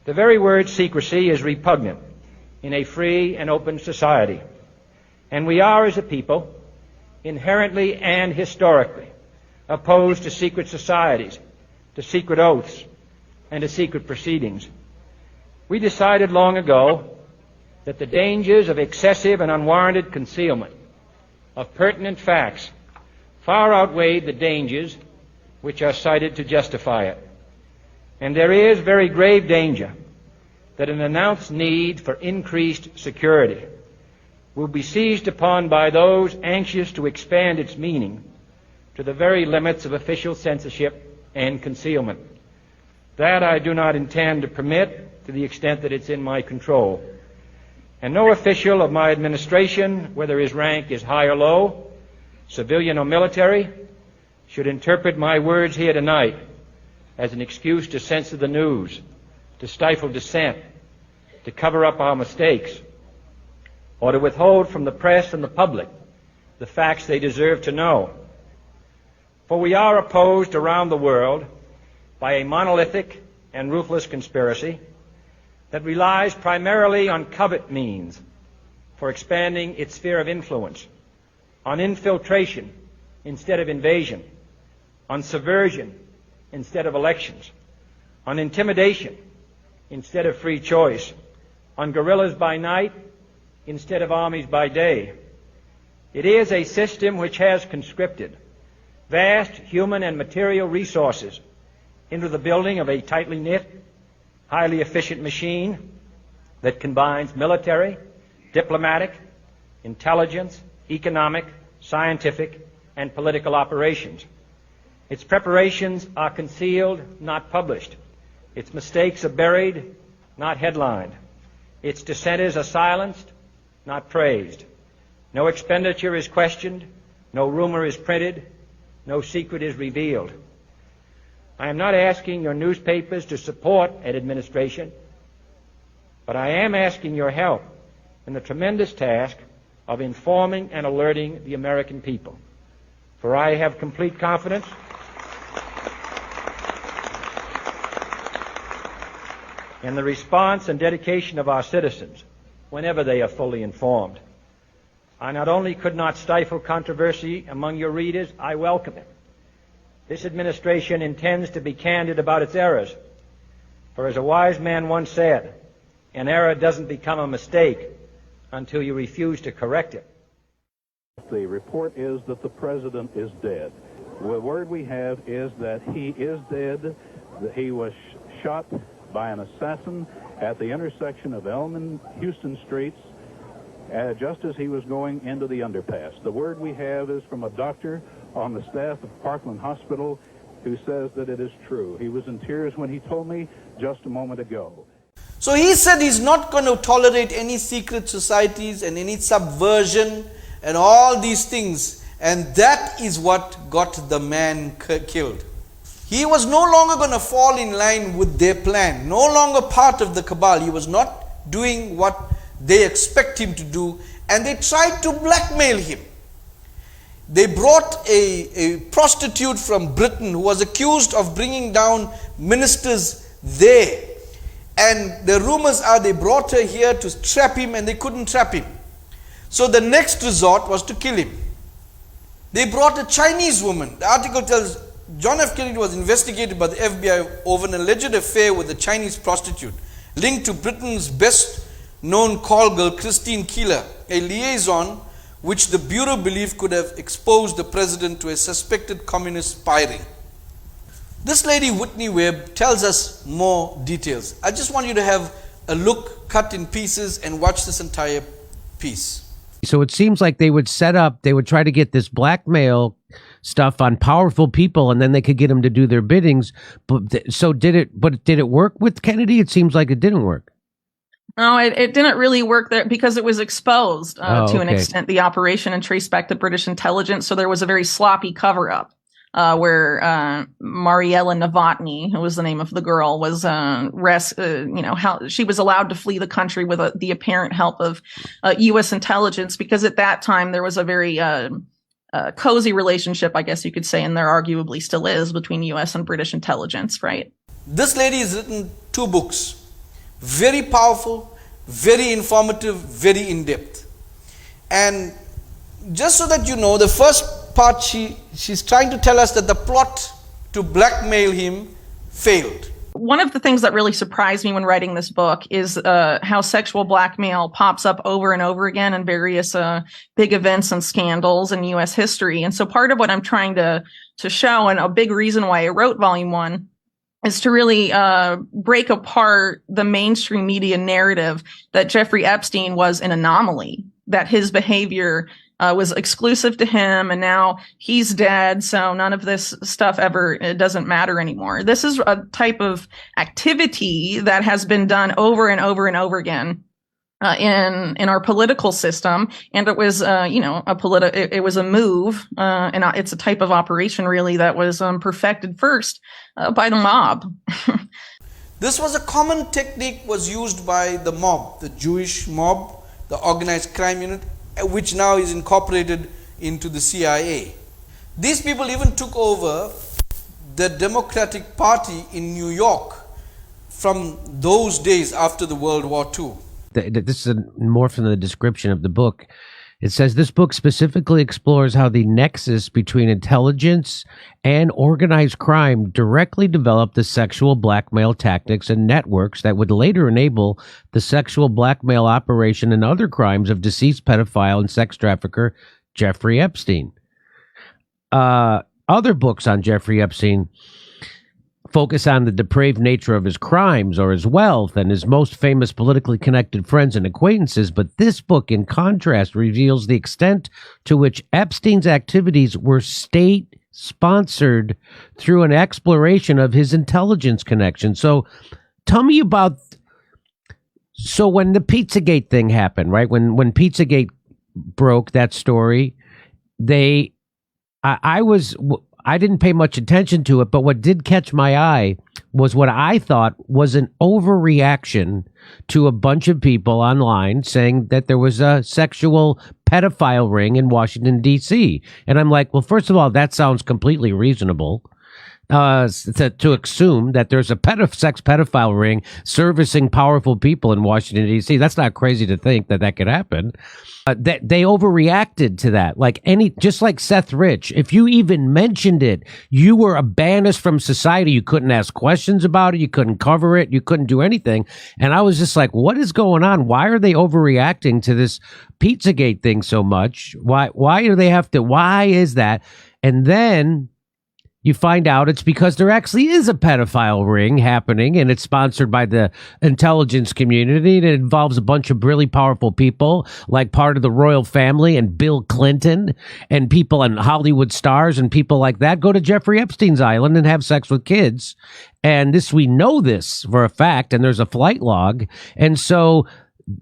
The very word secrecy is repugnant in a free and open society. And we are, as a people, inherently and historically opposed to secret societies, to secret oaths, and to secret proceedings. We decided long ago that the dangers of excessive and unwarranted concealment of pertinent facts far outweighed the dangers which are cited to justify it. And there is very grave danger that an announced need for increased security will be seized upon by those anxious to expand its meaning to the very limits of official censorship and concealment. That I do not intend to permit to the extent that it's in my control. And no official of my administration, whether his rank is high or low, civilian or military, should interpret my words here tonight as an excuse to censor the news, to stifle dissent, to cover up our mistakes, or to withhold from the press and the public the facts they deserve to know. For we are opposed around the world by a monolithic and ruthless conspiracy that relies primarily on covert means for expanding its sphere of influence, on infiltration instead of invasion, on subversion instead of elections, on intimidation instead of free choice, on guerrillas by night instead of armies by day. It is a system which has conscripted vast human and material resources into the building of a tightly knit, highly efficient machine that combines military, diplomatic, intelligence, economic, scientific, and political operations. Its preparations are concealed, not published. Its mistakes are buried, not headlined. Its dissenters are silenced, not praised. No expenditure is questioned, no rumor is printed, no secret is revealed. I am not asking your newspapers to support an administration, but I am asking your help in the tremendous task of informing and alerting the American people. For I have complete confidence in the response and dedication of our citizens whenever they are fully informed. I not only could not stifle controversy among your readers, I welcome it. This administration intends to be candid about its errors. For as a wise man once said, an error doesn't become a mistake until you refuse to correct it. The report is that the president is dead. The word we have is that he is dead, that he was shot by an assassin at the intersection of Elm and Houston Streets just as he was going into the underpass. The word we have is from a doctor on the staff of Parkland Hospital who says that it is true. He was in tears when he told me just a moment ago. So he said he's not going to tolerate any secret societies and any subversion and all these things. And that is what got the man killed. He was no longer going to fall in line with their plan, no longer part of the cabal. He was not doing what they expect him to do, and they tried to blackmail him. They brought a prostitute from Britain who was accused of bringing down ministers there. And the rumors are they brought her here to trap him, and they couldn't trap him. So the next resort was to kill him. They brought a Chinese woman. The article tells John F. Kennedy was investigated by the FBI over an alleged affair with a Chinese prostitute linked to Britain's best-known call girl, Christine Keeler, a liaison which the Bureau believed could have exposed the president to a suspected communist spy ring. This lady, Whitney Webb, tells us more details. I just want you to have a look, cut in pieces, and watch this entire piece. So it seems like they would try to get this blackmail stuff on powerful people, and then they could get them to do their biddings. But did it work with Kennedy? It seems like it didn't work. No, it didn't really work there because it was exposed to an okay. extent, the operation, and traced back to British intelligence. So there was a very sloppy cover-up where Mariella Novotny, who was the name of the girl, was how she was allowed to flee the country with the apparent help of U.S. intelligence, because at that time there was a very cozy relationship, I guess you could say, and there arguably still is, between U.S. and British intelligence, right? This lady has written 2 books. Very powerful, very informative, very in-depth. And just so that you know, the first part, she's trying to tell us that the plot to blackmail him failed. One of the things that really surprised me when writing this book is how sexual blackmail pops up over and over again in various big events and scandals in U.S. history. And so part of what I'm trying to show, and a big reason why I wrote Volume 1, is to really break apart the mainstream media narrative that Jeffrey Epstein was an anomaly, that his behavior was exclusive to him, and now he's dead, so none of this stuff it doesn't matter anymore. This is a type of activity that has been done over and over and over again in our political system, and it was it was a move, and it's a type of operation really that was perfected first by the mob. This was a common technique was used by the mob, the Jewish mob, the organized crime unit, which now is incorporated into the CIA. These people even took over the Democratic Party in New York from those days after the World War II. This is more from the description of the book. It says this book specifically explores how the nexus between intelligence and organized crime directly developed the sexual blackmail tactics and networks that would later enable the sexual blackmail operation and other crimes of deceased pedophile and sex trafficker Jeffrey Epstein. Other books on Jeffrey Epstein focus on the depraved nature of his crimes or his wealth and his most famous politically connected friends and acquaintances, but this book, in contrast, reveals the extent to which Epstein's activities were state-sponsored through an exploration of his intelligence connection. So tell me about, so when the Pizzagate thing happened, right, when Pizzagate broke, that story, I didn't pay much attention to it, but what did catch my eye was what I thought was an overreaction to a bunch of people online saying that there was a sexual pedophile ring in Washington, D.C. And I'm like, well, first of all, that sounds completely reasonable. To assume that there's a sex pedophile ring servicing powerful people in Washington, D.C. That's not crazy to think that could happen. They overreacted to that. Just like Seth Rich, if you even mentioned it, you were banished from society. You couldn't ask questions about it. You couldn't cover it. You couldn't do anything. And I was just like, what is going on? Why are they overreacting to this Pizzagate thing so much? Why do they have to? Why is that? And then you find out it's because there actually is a pedophile ring happening, and it's sponsored by the intelligence community. And it involves a bunch of really powerful people, like part of the royal family and Bill Clinton and people and Hollywood stars and people like that go to Jeffrey Epstein's island and have sex with kids. And we know this for a fact, and there's a flight log. And so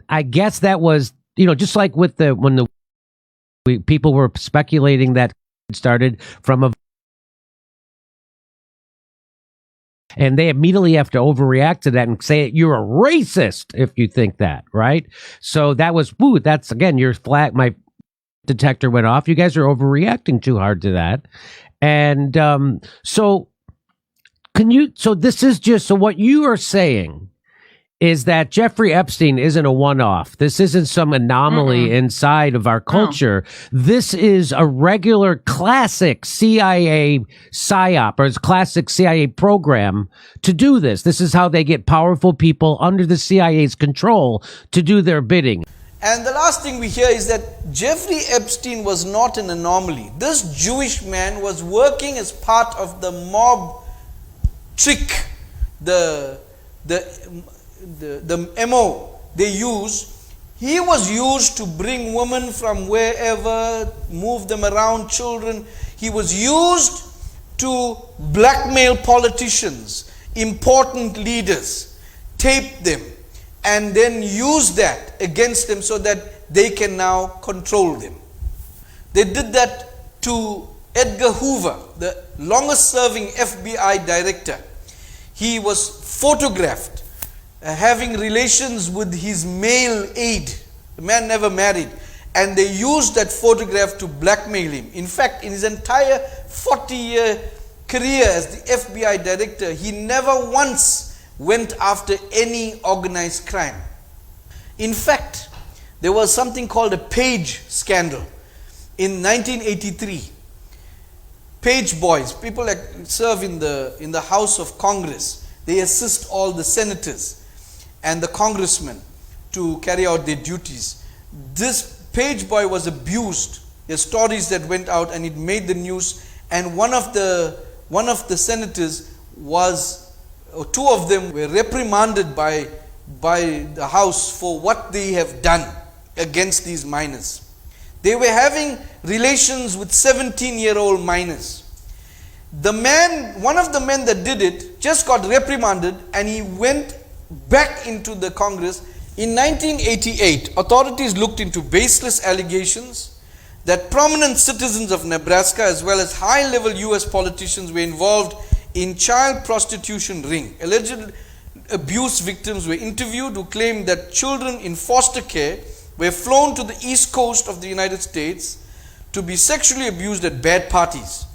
I guess that was, just like with people were speculating that it started from a, and they immediately have to overreact to that and say you're a racist if you think that, right? So that was, that's again, your flag, my detector went off. You guys are overreacting too hard to that. And so what you are saying is that Jeffrey Epstein isn't a one-off. This isn't some anomaly inside of our culture. This is a regular classic CIA psyop, or it's classic CIA program to do this. This is how they get powerful people under the CIA's control to do their bidding. And the last thing we hear is that Jeffrey Epstein was not an anomaly. This Jewish man was working as part of the mob trick, the MO they use. He was used to bring women from wherever, move them around, children. He was used to blackmail politicians, important leaders, tape them, and then use that against them so that they can now control them. They did that to Edgar Hoover, the longest serving FBI director. He was photographed having relations with his male aide. The man never married. And they used that photograph to blackmail him. In fact, in his entire 40-year career as the FBI director, he never once went after any organized crime. In fact, there was something called a Page scandal in 1983. Page boys, people that serve in the House of Congress, they assist all the senators and the congressmen to carry out their duties. This Page boy was abused. There's stories that went out and it made the news, and one of the senators was, or two of them were reprimanded by the House for what they have done against these minors. They were having relations with 17-year-old minors. One of the men that did it just got reprimanded, and he went back into the Congress. In 1988, authorities looked into baseless allegations that prominent citizens of Nebraska as well as high-level US politicians were involved in child prostitution ring. Alleged abuse victims were interviewed who claimed that children in foster care were flown to the east coast of the United States to be sexually abused at bad parties.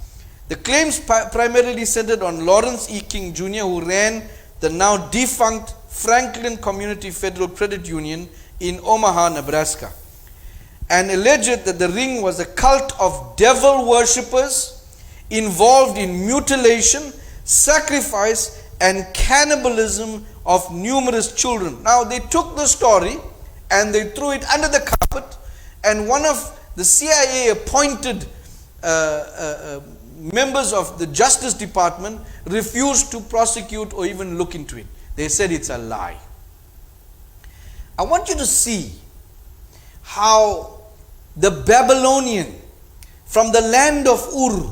The claims primarily centered on Lawrence E. King Jr., who ran the now defunct Franklin Community Federal Credit Union in Omaha, Nebraska, and alleged that the ring was a cult of devil worshippers involved in mutilation, sacrifice, and cannibalism of numerous children. Now, they took the story and they threw it under the carpet, and one of the CIA appointed members of the Justice Department refused to prosecute or even look into it. They said it's a lie. I want you to see how the Babylonian from the land of Ur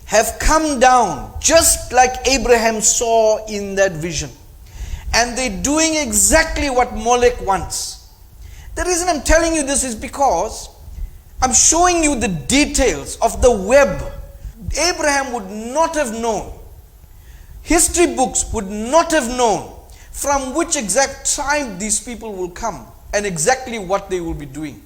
have come down just like Abraham saw in that vision. And they're doing exactly what Molech wants. The reason I'm telling you this is because I'm showing you the details of the web. Abraham would not have known. History books would not have known from which exact tribe these people will come and exactly what they will be doing.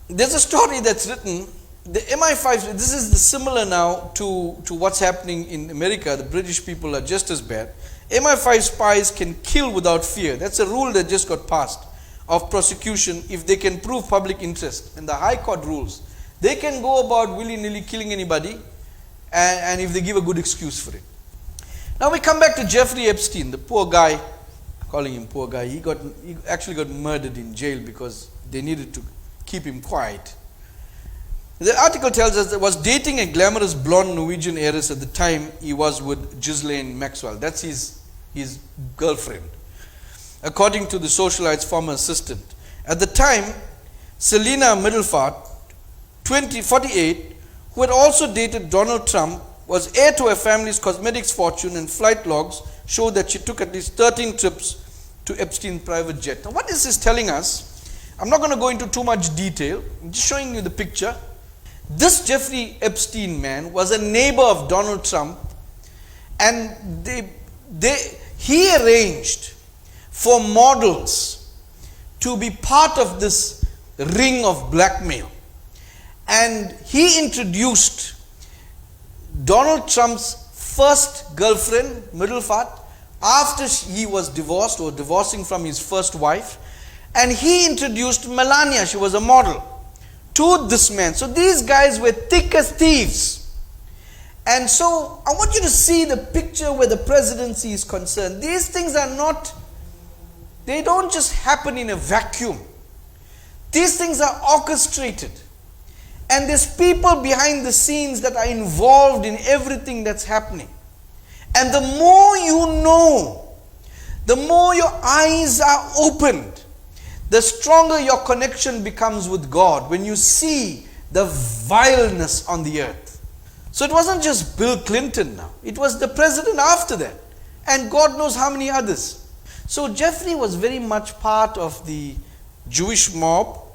There's a story that's written, the MI5, this is similar now to what's happening in America. The British people are just as bad. MI5 spies can kill without fear. That's a rule that just got passed of prosecution if they can prove public interest. And the High Court rules, they can go about willy-nilly killing anybody and if they give a good excuse for it. Now we come back to Jeffrey Epstein, the poor guy, calling him poor guy. He actually got murdered in jail because they needed to keep him quiet. The article tells us that was dating a glamorous blonde Norwegian heiress at the time he was with Ghislaine Maxwell. That's his girlfriend, according to the socialite's former assistant. At the time, Selina Middelfart, 48, who had also dated Donald Trump, was heir to her family's cosmetics fortune, and flight logs show that she took at least 13 trips to Epstein's private jet. Now, what is this telling us? I'm not going to go into too much detail. I'm just showing you the picture. This Jeffrey Epstein man was a neighbor of Donald Trump, and he arranged for models to be part of this ring of blackmail. And he introduced Donald Trump's first girlfriend, Middelfart, after he was divorced or divorcing from his first wife. And he introduced Melania, she was a model, to this man. So these guys were thick as thieves. And so I want you to see the picture where the presidency is concerned. These things are not, they don't just happen in a vacuum. These things are orchestrated. And there's people behind the scenes that are involved in everything that's happening. And the more you know, the more your eyes are opened, the stronger your connection becomes with God when you see the vileness on the earth. So it wasn't just Bill Clinton now. It was the president after that. And God knows how many others. So Jeffrey was very much part of the Jewish mob /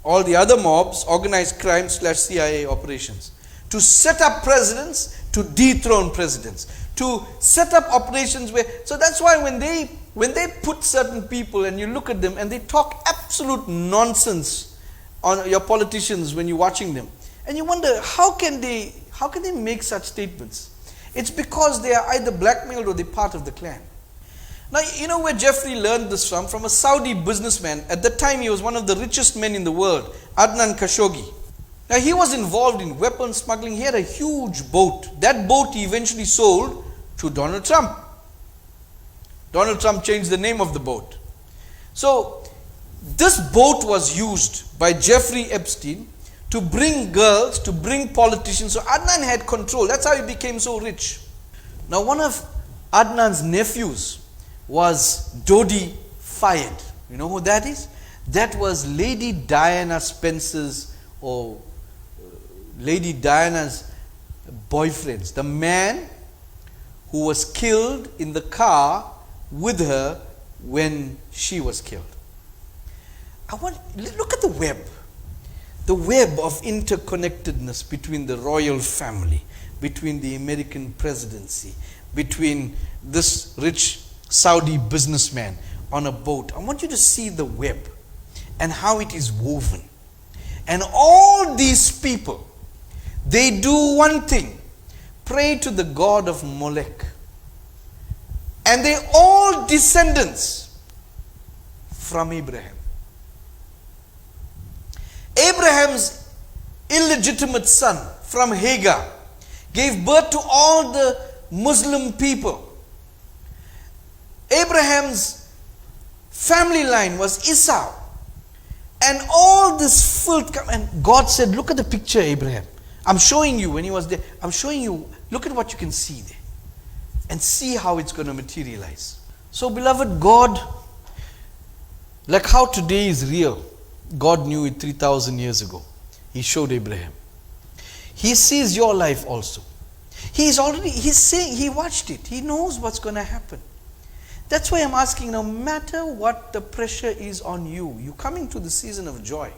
all the other mobs, organized crime / CIA operations. To set up presidents, to dethrone presidents. To set up operations where, so that's why when they put certain people and you look at them and they talk absolute nonsense on your politicians when you're watching them. And you wonder, how can they make such statements? It's because they are either blackmailed or they're part of the clan. Now, you know where Jeffrey learned this from? From a Saudi businessman. At the time, he was one of the richest men in the world, Adnan Khashoggi. Now, he was involved in weapon smuggling. He had a huge boat. That boat he eventually sold to Donald Trump. Donald Trump changed the name of the boat. So, this boat was used by Jeffrey Epstein to bring girls, to bring politicians. So, Adnan had control. That's how he became so rich. Now, one of Adnan's nephews was Dodi Fayed. You know who that is? That was Lady Diana Spencer's, or Lady Diana's boyfriends. The man who was killed in the car with her when she was killed. Look at the web. The web of interconnectedness between the royal family, between the American presidency, between this rich Saudi businessman on a boat. I want you to see the web and how it is woven. And all these people, they do one thing: pray to the god of Molech. And they all descendants from Abraham. Abraham's illegitimate son from Hagar gave birth to all the Muslim people. Abraham's family line was Esau. And all this filth, and God said, look at the picture, Abraham. I'm showing you when he was there. I'm showing you, look at what you can see there. And see how it's going to materialize. So beloved, God, like how today is real, God knew it 3,000 years ago. He showed Abraham. He sees your life also. He's saying, he watched it. He knows what's going to happen. That's why I'm asking, no matter what the pressure is on you, you're coming to the season of joy.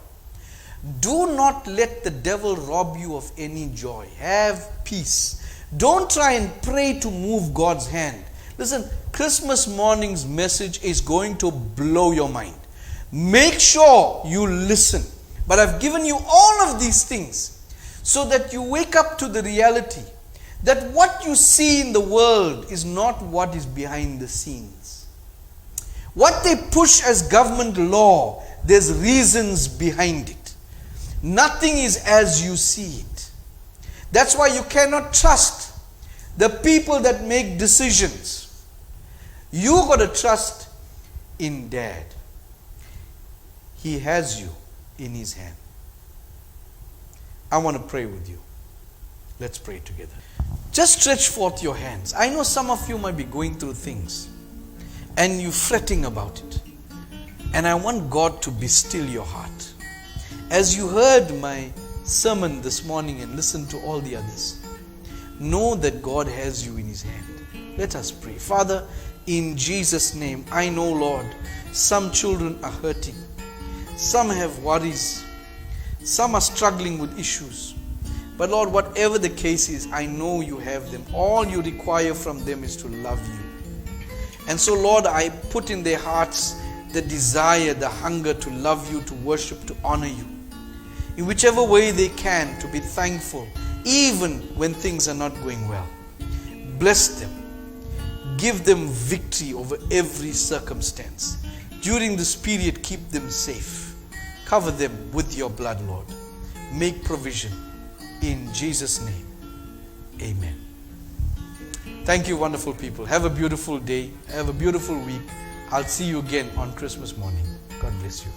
Do not let the devil rob you of any joy. Have peace. Don't try and pray to move God's hand. Listen, Christmas morning's message is going to blow your mind. Make sure you listen. But I've given you all of these things so that you wake up to the reality that what you see in the world is not what is behind the scenes. What they push as government law, there's reasons behind it. Nothing is as you see it. That's why you cannot trust the people that make decisions. You got to trust in Dad. He has you in his hand. I want to pray with you. Let's pray together. Just stretch forth your hands. I know some of you might be going through things and you're fretting about it. And I want God to be still your heart. As you heard my sermon this morning and listened to all the others, know that God has you in His hand. Let us pray. Father, in Jesus' name, I know, Lord, some children are hurting. Some have worries. Some are struggling with issues. But Lord, whatever the case is, I know you have them. All you require from them is to love you. And so, Lord, I put in their hearts the desire, the hunger to love you, to worship, to honor you. In whichever way they can, to be thankful, even when things are not going well. Bless them. Give them victory over every circumstance. During this period, keep them safe. Cover them with your blood, Lord. Make provision. In Jesus' name, amen. Thank you, wonderful people. Have a beautiful day. Have a beautiful week. I'll see you again on Christmas morning. God bless you.